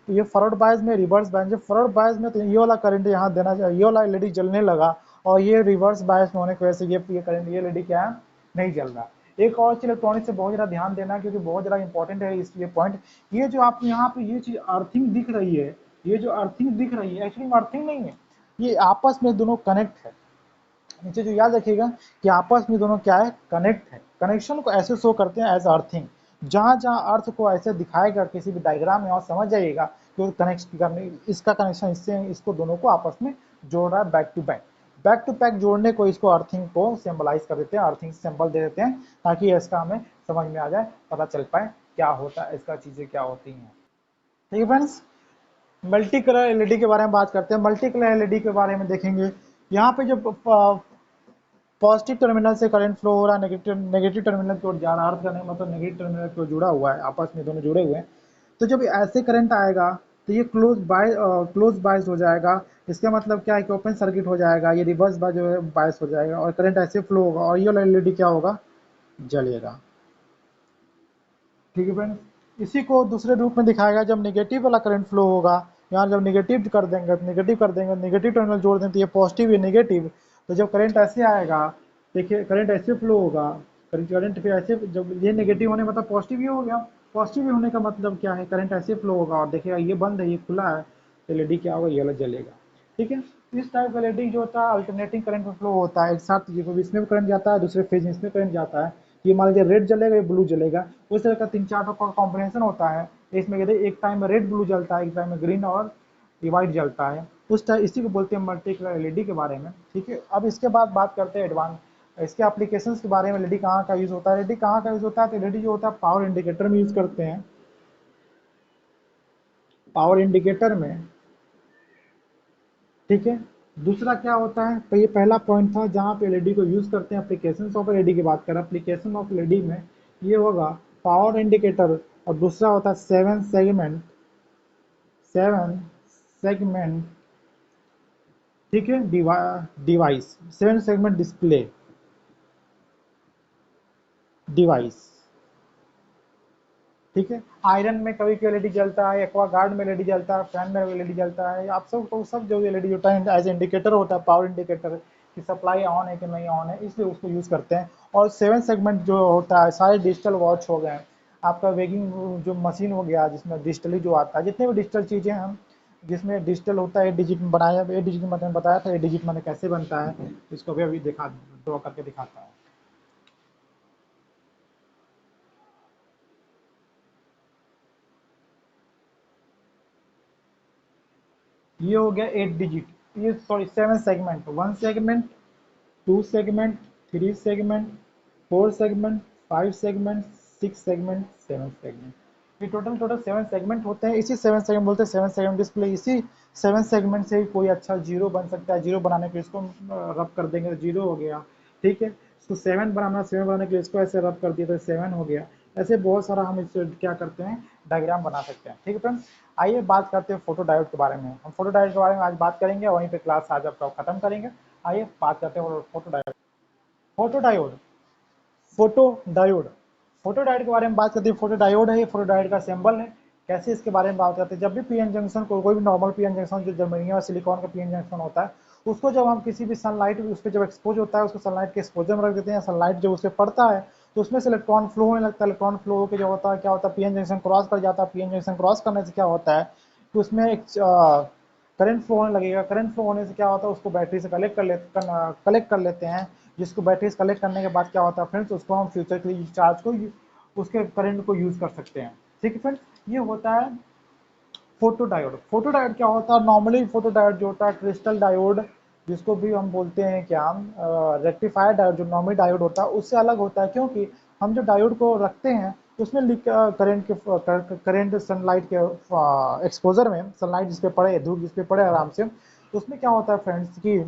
[SPEAKER 1] ये फॉरवर्ड बायस में, रिवर्स बायस, जब फॉरवर्ड बायस में तो ये वाला करंट यहाँ देना चाहिए, ये वाला एलईडी जलने लगा, और ये रिवर्स बायस में होने की वजह से ये करंट, ये एलईडी क्या है, नहीं जल रहा। एक और चीज इलेक्ट्रॉनिक से बहुत ज़्यादा ध्यान देना है, क्योंकि बहुत ज़्यादा इंपॉर्टेंट है इस ये पॉइंट। ये जो आपको यहाँ पे ये चीज अर्थिंग दिख रही है, ये जो अर्थिंग दिख रही है एक्चुअली में अर्थिंग नहीं है, ये आपस में दोनों कनेक्ट है। नीचे जो याद रखिएगा कि आपस में दोनों क्या है, कनेक्ट है। कनेक्शन को ऐसे शो करते हैं एज अर्थिंग। जहां जहां अर्थ को ऐसे दिखाएगा किसी भी डायग्राम में, और समझ जाइएगा कि कनेक्ट करने, इसका कनेक्शन इससे, इसको दोनों को आपस में जोड़ रहा है back to back. Back to back जोड़ने को, इसको अर्थिंग को सिंबलाइज कर देते हैं, अर्थिंग सिंबल दे देते हैं, ताकि इसका हमें समझ में आ जाए, पता चल पाए क्या होता है, इसका चीजें क्या होती हैं। ठीक है फ्रेंड्स, मल्टी कलर एलईडी के बारे में बात करते हैं। मल्टी कलर एलईडी के बारे में देखेंगे, यहाँ पे जो पॉजिटिव टर्मिनल से करंट फ्लो हो रहा है, नेगेटिव टर्मिनल की ओर जा रहा है, अर्थ करने मतलब नेगेटिव टर्मिनल की ओर जुड़ा हुआ है, आपस में दोनों जुड़े हुए हैं। तो जब ऐसे करंट आएगा तो ये क्लोज बायस हो जाएगा। इसका मतलब क्या है कि ओपन सर्किट हो जाएगा, ये रिवर्स बायस हो जाएगा, और करंट ऐसे फ्लो होगा, और ये एलईडी क्या होगा, जलेगा। ठीक है फ्रेंड्स, इसी को दूसरे रूप में दिखाएगा जब नेगेटिव वाला करंट फ्लो होगा। यहाँ जब नेगेटिव कर देंगे, नेगेटिव टर्मिनल जोड़ दें तो ये पॉजिटिव, ये नेगेटिव। तो जब करंट ऐसे आएगा, देखिए करंट ऐसे फ्लो होगा, करंट फिर ऐसे, जब ये नेगेटिव होने मतलब पॉजिटिव ही हो गया। पॉजिटिव होने का मतलब क्या है, करंट ऐसे फ्लो होगा, और देखिएगा ये बंद है, ये खुला है, तो एलईडी क्या होगा, ये वाला जलेगा। ठीक है, इस टाइप का एलईडी जो होता है अल्टरनेटिंग करंट में फ्लो होता है, एक साथ इसमें भी करंट जाता है, दूसरे फेज में इसमें करंट जाता है। ये मान लीजिए रेड जलेगा, ये ब्लू जलेगा, उस तरह का 3-4 का कॉम्बिनेशन होता है। इसमें कहते हैं एक टाइम में रेड ब्लू जलता है, एक टाइम में ग्रीन और व्हाइट जलता है, उस टाइम इसी को बोलते हैं मल्टी कलर एलईडी के बारे में। ठीक है, अब इसके बाद बात करते हैं एडवांस, इसके एप्लीकेशंस के बारे में। एलईडी कहाँ का यूज होता है, एलईडी कहाँ का यूज होता है, तो एलईडी जो होता है पावर इंडिकेटर में यूज करते हैं, पावर इंडिकेटर में। ठीक है, दूसरा क्या होता है, तो ये पहला पॉइंट था जहाँ पे एलईडी को यूज करते हैं, एप्लीकेशन ऑफ एलईडी की बात करें, एप्लीकेशन ऑफ एलईडी में ये होगा पावर इंडिकेटर, और दूसरा होता है सेवन सेगमेंट। ठीक है, डिवाइस, 7 सेगमेंट डिस्प्ले डिवाइस। ठीक है, आयरन में कभी कभी एलईडी जलता है, एक्वागार्ड में एलईडी जलता है, फैन में एलईडी जलता है, आप सब को सब जो एलईडी होता है एज इंडिकेटर होता है, पावर इंडिकेटर की सप्लाई ऑन है कि नहीं ऑन है, इसलिए उसको यूज करते हैं। और 7 सेगमेंट जो होता है, सारे डिजिटल वॉच हो गए, आपका वेगिंग जो मशीन हो गया, जिसमें डिजिटली जो आता है, जितने भी डिजिटल चीजें हैं जिसमें डिजिटल होता है, 8 डिजिट में बनाया, 8 डिजिट मैंने बताया था, 8 डिजिट मैंने कैसे बनता है, इसको भी अभी दिखा, ड्रॉ करके दिखाता हूँ। ये हो गया 8 डिजिट, ये sorry 7 segment, 1 segment, 2 segment, 3 segment, 4 segment, 5 segment, 6 segment, 7 segment. ये टोटल टोटल 7 सेगमेंट होते हैं, इसी 7 सेगमेंट बोलते हैं 7 सेगमेंट डिस्प्ले। इसी 7 सेगमेंट से कोई अच्छा जीरो बन सकता है, जीरो बनाने के लिए इसको रब कर देंगे तो जीरो हो गया। ठीक है, इसको 7 बनाने के लिए इसको ऐसे रब कर दिया तो 7 हो गया। ऐसे बहुत सारा हम इससे क्या करते हैं, डायग्राम बना सकते हैं। ठीक है फ्रेंड्स, आइए बात करते हैं फोटो डायोड के बारे में। हम फोटो डायोड के बारे में आज बात करेंगे, वहीं पे क्लास आज आपका खत्म करेंगे। आइए बात करते हैं photo diode. Photo diode, photo diode, photo diode के बारे में बात करते हैं। फोटो डायोड है, ये फोटो डायोड का सिंबल है। कैसे इसके बारे में बात करते हैं, जब भी पीएन जंक्शन को, कोई भी नॉर्मल पीएन जंक्शन जो जर्मेनियम और सिलिकॉन का पीएन जंक्शन होता है, उसको जब हम किसी भी सनलाइट उस पर जब एक्सपोज होता है, उसको सनलाइट के एक्सपोजर में रख देते हैं, सनलाइट जब उस पर पड़ता है तो उसमें से इलेक्ट्रॉन फ्लो होने लगता है। इलेक्ट्रॉन फ्लो होकर जो होता है क्या होता है, पीएन जंक्शन क्रॉस कर जाता है। पीएन जंक्शन क्रॉस करने से क्या होता है कि उसमें एक करंट फ्लो होने लगेगा। करंट फ्लो होने से क्या होता है, उसको बैटरी से कलेक्ट कर लेते हैं, जिसको बैटरी कलेक्ट करने के बाद क्या होता है फ्रेंड्स, उसको हम फ्यूचर के लिए चार्ज को, उसके करंट को यूज कर सकते हैं। ठीक है फ्रेंड्स, ये होता है फोटो डायोड। फोटो डायोड क्या होता है? नॉर्मली फोटो डायोड जो होता है क्रिस्टल डायोड, जिसको भी हम बोलते हैं क्या, रेक्टिफायर डायोड, जो नॉर्मल डायोड होता है उससे अलग होता है, क्योंकि हम जो डायोड को रखते हैं उसमें करंट के करंट सनलाइट के एक्सपोजर में, सनलाइट जिस पे पड़े, धूप जिस पे पड़े आराम से, तो उसमें क्या होता है फ्रेंड्स कि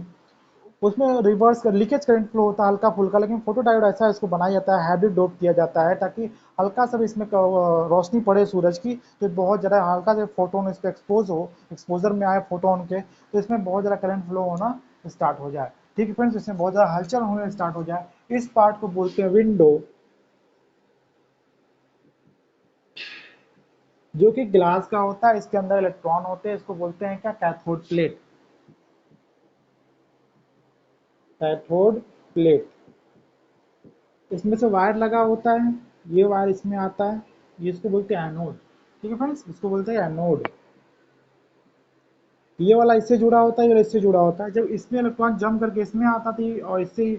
[SPEAKER 1] उसमें रिवर्स कर लीकेज करंट फ्लो होता है हल्का फुल्का, लेकिन फोटो डायोड ऐसा इसको बनाया जाता है, हाइब्रिड डोप किया जाता है, ताकि हल्का सा भी इसमें रोशनी पड़े सूरज की तो बहुत ज़्यादा हल्का से फोटोन इस पर एक्सपोज हो, एक्सपोजर में आए फोटोन के, तो इसमें बहुत ज़्यादा करंट फ्लो होना स्टार्ट हो जाए। ठीक है फ्रेंड्स, इसमें बहुत ज़्यादा हलचल होने स्टार्ट हो जाए, इस पार्ट को बोलते हैं विंडो, जो कि ग्लास का होता है, इसके अंदर इलेक्ट्रॉन होते हैं, इसको बोलते हैं क्या, कैथोड प्लेट। कैथोड प्लेट, इसमें से वायर लगा होता है, ये वायर इसमें आता है, ये इसको बोलते हैं एनोड। ठीक है फ्रेंड्स, इसको बोलते हैं एनोड। ये वाला इससे जुड़ा होता है, ये इससे जुड़ा होता है, जब इसमें इलेक्ट्रॉन जम करके इसमें आता थी और इससे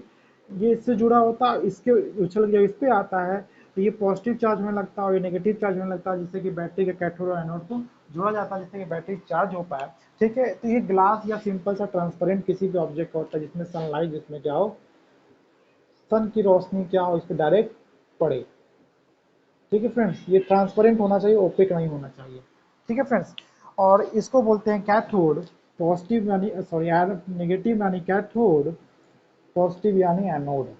[SPEAKER 1] ये इससे जुड़ा होता है, इसके उछल जब इस पे आता है तो ये पॉजिटिव चार्ज होने लगता है और ये नेगेटिव चार्ज होने लगता है, जिससे कि बैटरी के कैथोड और एनोड को जोड़ा जाता है, जिससे कि बैटरी चार्ज हो पाए। ठीक है, तो ये ग्लास या सिंपल सा ट्रांसपेरेंट किसी भी ऑब्जेक्ट का होता है जिसमें सनलाइट, जिसमें क्या हो, सन की रोशनी क्या हो, इस पर डायरेक्ट पड़े। ठीक है फ्रेंड्स, ये ट्रांसपेरेंट होना चाहिए, ओपेक नहीं होना चाहिए। ठीक है फ्रेंड्स, और इसको बोलते हैं कैथोड, पॉजिटिव यानी सॉरी नेगेटिव यानी कैथोड, पॉजिटिव यानी एनोड।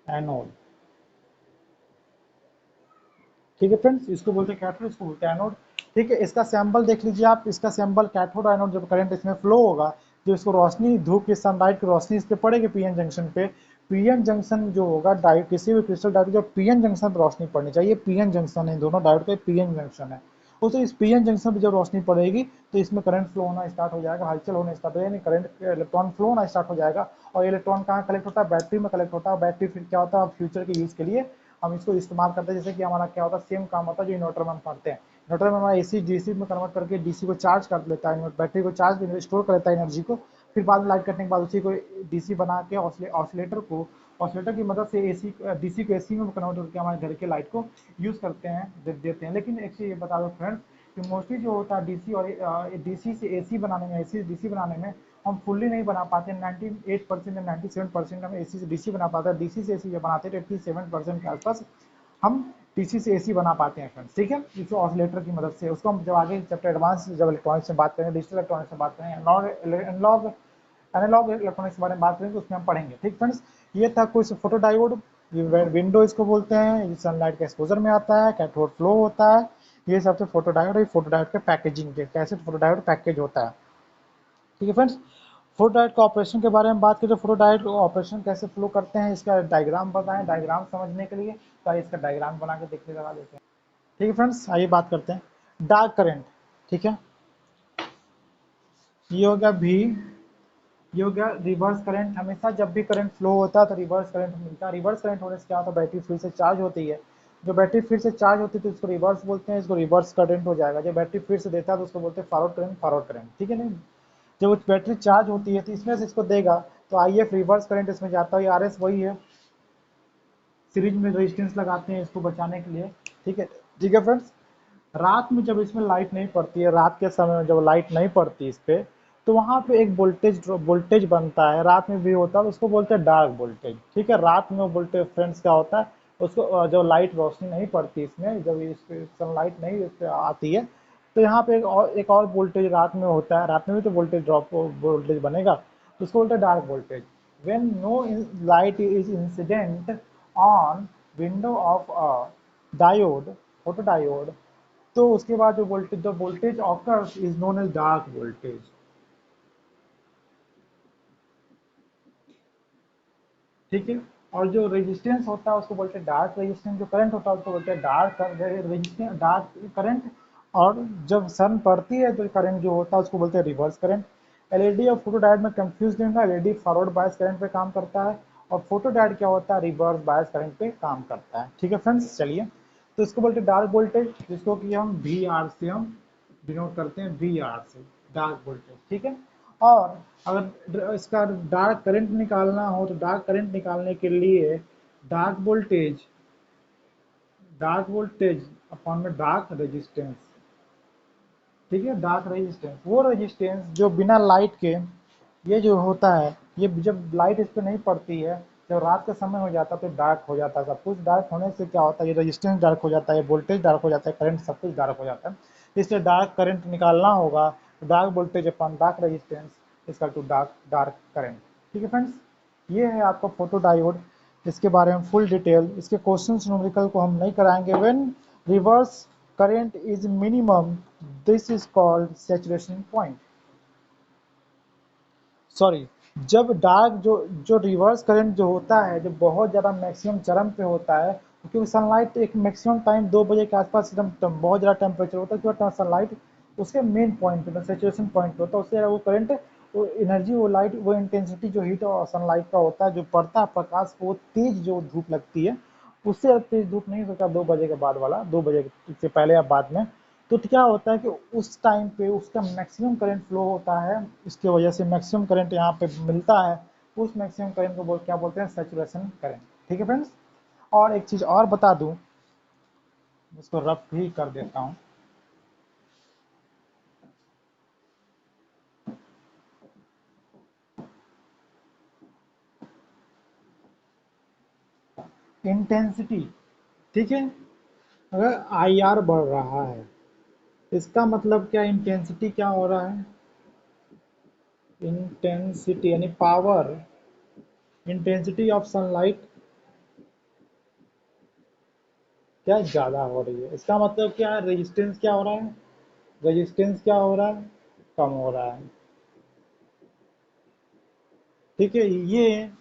[SPEAKER 1] एनोड, ठीक है फ्रेंड्स, इसको बोलते हैं कैथोड, इसको बोलते हैं एनोड। ठीक है, इसका सैंपल देख लीजिए आप, इसका सैंपल कैथोड और एनोड, जब करंट इसमें फ्लो होगा, जो इसको रोशनी, धूप की सनलाइट की रोशनी इस पे पड़ेगी पीएन जंक्शन पे, पीएन जंक्शन जो होगा डायोड, किसी भी क्रिस्टल डायोड जो पीएन जंक्शन पर रोशनी पड़नी चाहिए, पीएन जंक्शन है, दोनों डायोड का पीएन जंक्शन है, उसे इस पीएन जंक्शन पर जब रोशनी पड़ेगी तो इसमें करंट फ्लो होना स्टार्ट हो जाएगा, हलचल होना स्टार्ट हो जाएगा, करंट इलेक्ट्रॉन फ्लो होना स्टार्ट हो जाएगा, और इलेक्ट्रॉन कहाँ कलेक्ट होता है, बैटरी में कलेक्ट होता है। बैटरी फिर क्या होता है, फ्यूचर के यूज के लिए हम इसको इस्तेमाल करते हैं, जैसे कि हमारा क्या होता है, सेम काम होता है जो इन्वर्टर में हम करते हैं। इन्वर्टर में हमारा एसी डीसी में कन्वर्ट करके डीसी को चार्ज कर लेता है, बैटरी को चार्ज स्टोर कर लेता है एनर्जी को, फिर बाद में लाइट कटने के बाद उसी को डीसी बना के ऑसिलेटर को, ऑसिलेटर की मदद से एसी डीसी को एसी में कन्वर्ट करके हमारे घर के लाइट को यूज करते हैं, देते हैं। लेकिन एक चीज ये बता दो फ्रेंड्स कि मोस्टली जो होता है डीसी और डीसी से एसी बनाने में, एसी से डीसी बनाने में हम फुल्ली नहीं बना पाते, 98% या 97% हम एसी से डीसी बना पाते हैं, डीसी से एसी जब बनाते हैं तो 87% के आसपास हम डीसी से एसी बना पाते हैं फ्रेंड्स। ठीक है, इस ऑसिलेटर की मदद से, उसको हम जब आगे चैप्टर एडवांस जब इलेक्ट्रॉनिक्स में बात करेंगे, डिजिटल इलेक्ट्रॉनिक्स में बात करेंगे, एनालॉग एनालॉग इलेक्ट्रॉनिक्स के बारे में बात करेंगे, उसमें हम पढ़ेंगे। ठीक फ्रेंड्स, ये था कुछ फोटो डायोड, विंडो इसको बोलते हैं, ये सनलाइट के एक्सपोजर में आता है, कैथोड फ्लो होता है, ये सबसे फोटो डायोड है। फोटो डायोड के पैकेजिंग के कैसे फोटो डायोड पैकेज होता है। ठीक है फ्रेंड्स, फोटो डायोड का ऑपरेशन के बारे में बात करें, तो फोटो डायोड ऑपरेशन कैसे फ्लो करते हैं, इसका डायग्राम बताएं, डायग्राम समझने के लिए तो आइए इसका डायग्राम बना के देखने लगा देते हैं। ठीक है फ्रेंड्स, आइए बात करते हैं डार्क करंट। ठीक है, ये हो गया भी, ये हो गया रिवर्स करंट। हमेशा जब भी करंट फ्लो होता है तो रिवर्स करंट मिलता है। रिवर्स करंट होने से क्या होता है, बैटरी फिर से चार्ज होती है, जो बैटरी फिर से चार्ज होती है तो इसको रिवर्स बोलते हैं, इसको रिवर्स करंट हो जाएगा। जब बैटरी फिर से देता है तो उसको बोलते हैं फॉरवर्ड करंट, फॉरवर्ड करंट। ठीक है, नहीं जब बैटरी चार्ज होती है तो इसमें से इसको देगा तो आईएफ रिवर्स करंट इसमें जाता है, आरएस वही है, सीरीज में रेजिस्टेंस लगाते हैं इसको बचाने के लिए। ठीक है, ठीक है फ्रेंड्स, रात में जब इसमें लाइट नहीं पड़ती है, रात के समय में जब लाइट नहीं पड़ती इस पे, तो वहाँ पे एक वोल्टेज बनता है, रात में भी होता है, उसको बोलते हैं डार्क वोल्टेज। ठीक है, रात में वो वोल्टेज फ्रेंड्स क्या होता है, उसको जब लाइट रोशनी नहीं पड़ती इसमें, जब इस पे सनलाइट नहीं इस पे आती है, तो यहाँ पे एक और वोल्टेज रात में होता है, रात में भी तो वोल्टेज ड्रॉप वोल्टेज बनेगा, तो उसको बोलते हैं dark voltage. when no light is incident on window of a diode, photodiode, तो उसके बाद जो voltage occurs is known as dark voltage. ठीक है, और जो रेजिस्टेंस होता है उसको बोलते हैं डार्क रेजिस्टेंस, जो करंट होता है उसको बोलते हैं डार्क रेजिस्टेंस, डार्क करंट। और जब सन पड़ती है तो करंट जो होता है उसको बोलते हैं रिवर्स करंट। एलईडी और फोटो डायोड में कंफ्यूज नहीं होगा, एलईडी फॉरवर्ड बायस करंट पे काम करता है और फोटो डायोड क्या होता है, रिवर्स बायस करंट पे काम करता है। ठीक है फ्रेंड्स, चलिए, तो इसको बोलते हैं डार्क वोल्टेज, जिसको कि हम वी आर से हम डिनोट करते हैं, वी आर से डार्क वोल्टेज। ठीक है, और अगर इसका डार्क करंट निकालना हो तो डार्क करंट निकालने के लिए dark voltage dark voltage upon में डार्क रेजिस्टेंस, ठीक है। डार्क रेजिस्टेंस वो रेजिस्टेंस जो बिना लाइट के, ये जो होता है, ये जब लाइट इस पर नहीं पड़ती है, जब रात का समय हो जाता है तो डार्क हो जाता है सब कुछ। डार्क होने से क्या होता है, ये रेजिस्टेंस डार्क हो जाता है, वोल्टेज डार्क हो जाता है, करंट सब कुछ डार्क हो जाता है। इसलिए डार्क करंट निकालना होगा तो dark voltage upon dark resistance इसका टू डार्क डार्क करंट। ठीक है फ्रेंड्स, ये है आपका फोटो डायोड। इसके बारे में फुल डिटेल, इसके क्वेश्चंस न्यूमेरिकल को हम नहीं कराएंगे। When reverse current is minimum, this is called saturation point. Sorry, जब डार्क जो जो रिवर्स करंट जो होता है, जब बहुत ज़्यादा मैक्सिमम चरम पे होता है, क्योंकि सनलाइट एक मैक्सिमम टाइम 2 बजे के आसपास एकदम बहुत ज़्यादा टेम्परेचर होता है, क्योंकि सनलाइट उसके मेन पॉइंट पे, सेचुरेशन पॉइंट पे होता है। उससे वो करंट, वो एनर्जी, वो लाइट, वो इंटेंसिटी जो हीट और सनलाइट का होता है, जो पड़ता है प्रकाश को, वो तेज जो धूप लगती है, उससे तेज धूप नहीं होता 2 बजे के बाद वाला, 2 बजे से पहले या बाद में। तो क्या होता है कि उस टाइम पे उसका मैक्सिमम करंट फ्लो होता है, इसकी वजह से मैक्सिमम करंट यहाँ पे मिलता है। उस मैक्सिमम करंट को क्या बोलते हैं, सैचुरेशन करंट। ठीक है फ्रेंड्स, और एक चीज़ और बता दूं, इसको रफ भी कर देता हूँ। इंटेंसिटी, ठीक है, अगर आई आर बढ़ रहा है, इसका मतलब क्या, इंटेंसिटी क्या हो रहा है, इंटेंसिटी यानी पावर, इंटेंसिटी ऑफ सनलाइट क्या ज़्यादा हो रही है। इसका मतलब क्या है, रेजिस्टेंस क्या हो रहा है, रेजिस्टेंस क्या हो रहा है, कम हो रहा है। ठीक है, ये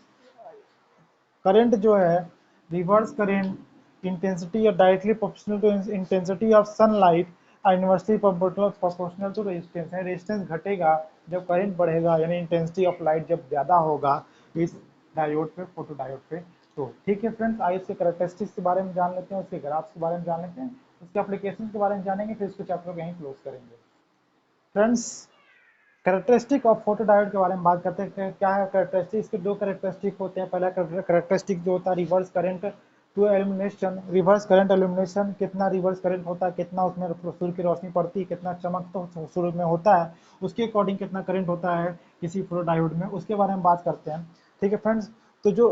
[SPEAKER 1] करंट जो है, रिवर्स करंट इंटेंसिटी और directly proportional to intensity of sunlight और इनवर्सली प्रोपोर्शनल टू रेजिस्टेंस है। रेजिस्टेंस घटेगा जब करंट बढ़ेगा, यानी इंटेंसिटी ऑफ लाइट जब ज़्यादा होगा इस डायोड पे, फोटो डायोड पे। तो ठीक है फ्रेंड्स, आइए इसके कैरेक्टरिस्टिक्स के बारे में जान लेते हैं, उसके ग्राफ्स के बारे में जान लेते हैं, उसके एप्लीकेशन के बारे में जानेंगे, फिर इसको चैप्टर को यहीं क्लोज करेंगे। Friends, characteristic of photo diode के बारे में बात करते हैं। क्या है कैरेक्टरिस्टिक, इसके दो कैरेक्टरिस्टिक होते हैं। पहला कैरेक्टरिस्टिक जो होता है reverse current to illumination, reverse current illumination, कितना रिवर्स करंट होता है, कितना उसमें सूर्य की रोशनी पड़ती है, कितना चमक तो सूर्य में होता है, उसके अकॉर्डिंग कितना करंट होता है किसी फोटो डायोड में, उसके बारे में बात करते हैं। ठीक है फ्रेंड्स, तो जो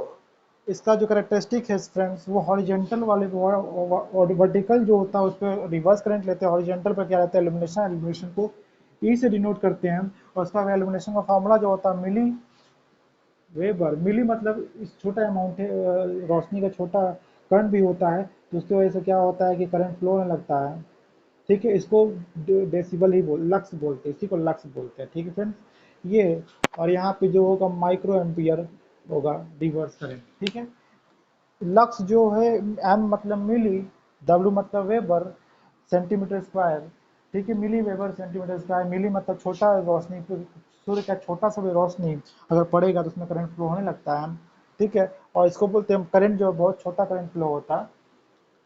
[SPEAKER 1] इसका जो कैरेक्टरिस्टिक है फ्रेंड्स, वो हॉरिजेंटल वाले, वर्टिकल जो होता है उस पर रिवर्स करंट लेते हैं, हॉरिजेंटल पर क्या रहता है, एल्यूमिनेशन, एल्यूमिनेशन को ई से डिनोट करते हैं। और उसका एल्यूमिनेशन का फार्मूला जो होता है मिली वेबर, मिली मतलब इस छोटा अमाउंट है, रोशनी का छोटा कण भी होता है, तो उसकी वजह से क्या होता है कि करंट फ्लो होने लगता है। ठीक है, इसको डेसिबल ही लक्स बोलते हैं, इसी को लक्स बोलते हैं। ठीक है फ्रेंड्स, ये, और यहाँ पे जो होगा माइक्रो एम्पियर होगा रिवर्स करंट। ठीक है, लक्स जो है, एम मतलब मिली, डब्ल्यू मतलब वेबर, सेंटीमीटर स्क्वायर। ठीक है, मिली वेबर सेंटीमीटर स्क्वायर। मिली मतलब छोटा रोशनी, सूर्य का छोटा सा भी रोशनी अगर पड़ेगा तो उसमें करंट फ्लो होने लगता है। ठीक है, और इसको बोलते हैं करंट, जो बहुत छोटा करंट फ्लो होता है,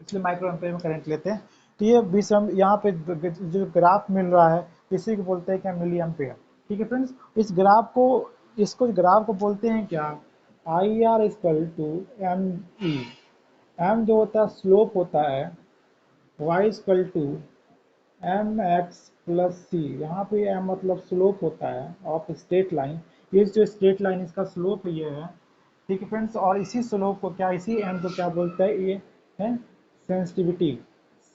[SPEAKER 1] इसलिए माइक्रो एम्पियर में करंट लेते हैं। तो ये विषम यहाँ पे जो ग्राफ मिल रहा है, इसी को बोलते हैं क्या, मिली एम्पियर। ठीक है फ्रेंड्स, इस ग्राफ को, इसको ग्राफ को बोलते हैं क्या, I R equal to M E. M जो होता है स्लोप होता है, Y equal to M X plus C. यहाँ पे एम मतलब स्लोप होता है ऑफ स्ट्रेट लाइन, ये जो स्ट्रेट लाइन इसका स्लोप ये है। ठीक है फ्रेंड्स, और इसी स्लोप को क्या, इसी एम को क्या बोलते हैं, ये है सेंसिटिविटी,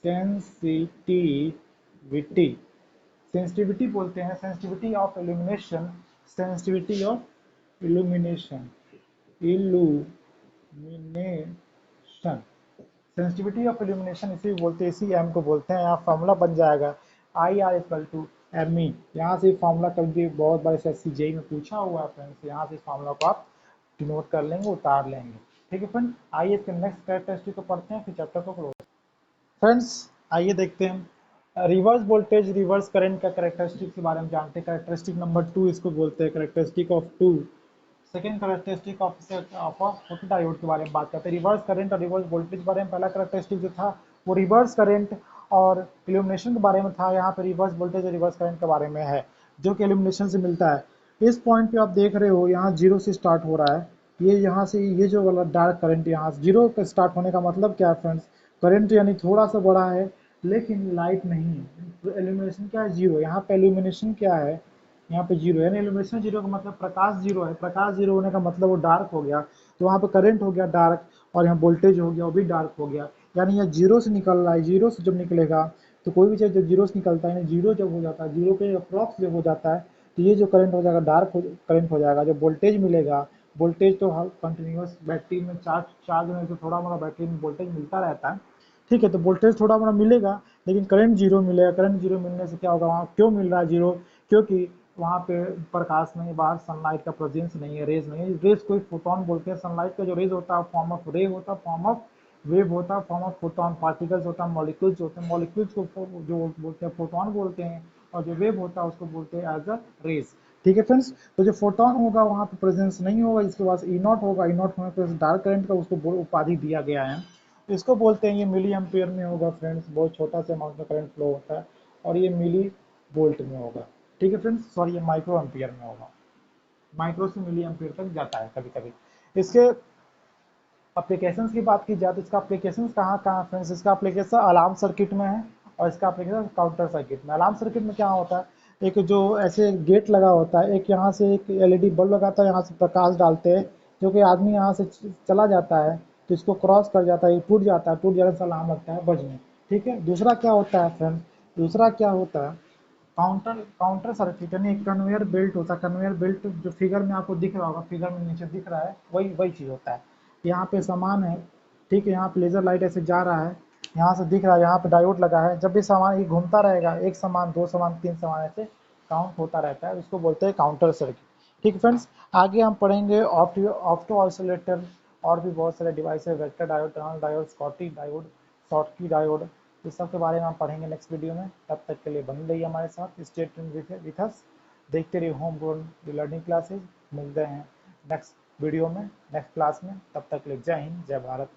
[SPEAKER 1] सेंसिटिविटी, सेंसिटिविटी बोलते हैं, sensitivity of illumination, sensitivity of illumination, illumination, sensitivity of illumination इसी बोलते हैं, इसी एम को बोलते हैं। यहाँ फार्मूला बन जाएगा I R equal to M E. यहाँ से फार्मूला कभी बहुत बार एस सी जे में पूछा हुआ है फ्रेंड्स, यहाँ से फार्मूला को आप डिनोट कर लेंगे, उतार लेंगे। ठीक है फ्रेंड, आइए इसके नेक्स्ट कैरेक्टरिस्टिक को पढ़ते हैं, फिर चैप्टर को क्लोज। फ्रेंड्स, आइए देखते हैं रिवर्स वोल्टेज रिवर्स करंट का कैरेक्टरिस्टिक के बारे में जानते हैं। कैरेक्टरिस्टिक नंबर 2 इसको बोलते हैं, characteristic of two. Second characteristic of photo diode के बारे में बात करते हैं। रिवर्स करंट और रिवर्स वोल्टेज के बारे में पहला कैरेक्टरिस्टिक जो था वो रिवर्स करंट और इल्यूमिनेशन के बारे में था। यहाँ पे रिवर्स वोल्टेज और रिवर्स करंट के बारे में है, जो कि इल्यूमिनेशन से मिलता है। इस पॉइंट पे आप देख रहे हो, यहाँ जीरो से स्टार्ट हो रहा है, ये यहाँ से, ये जो वाला डार्क करंट यहाँ जीरो का स्टार्ट होने का मतलब क्या है फ्रेंड्स, करंट यानी थोड़ा सा बड़ा है लेकिन लाइट नहीं है। तो एल्यूमिनेशन क्या है, जीरो। यहाँ पे एल्यूमिनेशन क्या है, यहाँ पे जीरो, यानी एल्यूमिनेशन जीरो का मतलब प्रकाश जीरो है। प्रकाश जीरो होने का मतलब वो डार्क हो गया, तो वहाँ पे करंट हो गया डार्क, और यहाँ वोल्टेज हो गया वो भी डार्क हो गया। यानी यह जीरो से निकल रहा है, जीरो से जब निकलेगा तो कोई भी चीज़ जब जीरो से निकलता है, यानी जीरो जब हो जाता है, जीरो के अप्रॉक्स जब हो जाता है, तो ये जो करंट हो जाएगा डार्क करंट हो जाएगा। जब वोल्टेज मिलेगा, वोल्टेज तो हर कंटिन्यूस बैटरी में चार्ज चार्ज में तो थोड़ा मोड़ा बैटरी में वोल्टेज मिलता रहता है, ठीक है, तो वोल्टेज थोड़ा मोड़ा मिलेगा लेकिन करंट जीरो मिलेगा। करंट जीरो मिलने से क्या होगा, वहाँ क्यों मिल रहा है जीरो, क्योंकि वहाँ पे प्रकाश नहीं, बाहर सनलाइट का प्रेजेंस नहीं है, रेज नहीं है। रेज कोई फोटोन बोलते हैं, सनलाइट का जो रेज होता है फॉर्म ऑफ रे होता है, फॉर्म ऑफ वेव होता है, फॉर्म ऑफ फोटोन, पार्टिकल्स होता है, मॉलिक्यूल्स होते हैं। मॉलिक्यूल्स को जो बोलते हैं फोटोन बोलते हैं, और जो वेव होता है उसको बोलते हैं एज अ रेज। ठीक है फ्रेंड्स, तो जो फोटोन होगा वहाँ पे प्रेजेंस नहीं होगा, जिसके पास ई नॉट होगा, ई नॉट होने पर डार्क करंट का उसको उपाधि दिया गया है। इसको बोलते हैं, ये मिली एम्पियर में होगा फ्रेंड्स, बहुत छोटा सा अमाउंट में करंट फ्लो होता है, और ये मिली वोल्ट में होगा। ठीक है फ्रेंड्स, सॉरी ये माइक्रो एम्पियर में होगा, माइक्रो से मिली एम्पियर तक जाता है कभी कभी। इसके एप्लीकेशंस की बात की जाए तो इसका एप्लीकेशंस कहाँ कहाँ फ्रेंड्स, इसका एप्लीकेशन अलार्म सर्किट में है, और इसका एप्लीकेशन काउंटर सर्किट में। अलार्म सर्किट में क्या होता है, एक जो ऐसे गेट लगा होता है, एक यहाँ से एक एलईडी बल्ब लगाता है, यहाँ से प्रकाश डालते हैं, जो कि आदमी यहाँ से चला जाता है तो इसको क्रॉस कर जाता है, टूट जाता है, टूट जाने से अलार्म लगता है बजने। ठीक है, दूसरा क्या होता है फ्रेंड्स, दूसरा क्या होता है, काउंटर काउंटर सर्किट, यानी एक कन्वेयर बेल्ट होता है। कन्वेयर बेल्ट जो फिगर में आपको दिख रहा होगा, फिगर में नीचे दिख रहा है, वही वही चीज़ होता है। यहाँ पे सामान है, ठीक है, यहाँ पे लेजर लाइट ऐसे जा रहा है, यहाँ से दिख रहा है, यहाँ पे डायोड लगा है। जब भी सामान ये घूमता रहेगा, एक सामान, दो सामान, तीन सामान, ऐसे काउंट होता रहता है, उसको बोलते हैं काउंटर सर्किट। ठीक है फ्रेंड्स, आगे हम पढ़ेंगे ऑप्टो ऑसिलेटर, और भी बहुत सारे डिवाइस है, vector diode, tunnel diode, Schottky diode, Schottky diode, इस सब के बारे में हम पढ़ेंगे नेक्स्ट वीडियो में। तब तक के लिए बने रहिए हमारे साथ, स्टे ट्यून्ड विथ अस, देखते रहिए होम ग्रोन लर्निंग क्लासेज। मिलते हैं नेक्स्ट वीडियो में, नेक्स्ट क्लास में, तब तक के लिए जय हिंद, जय भारत।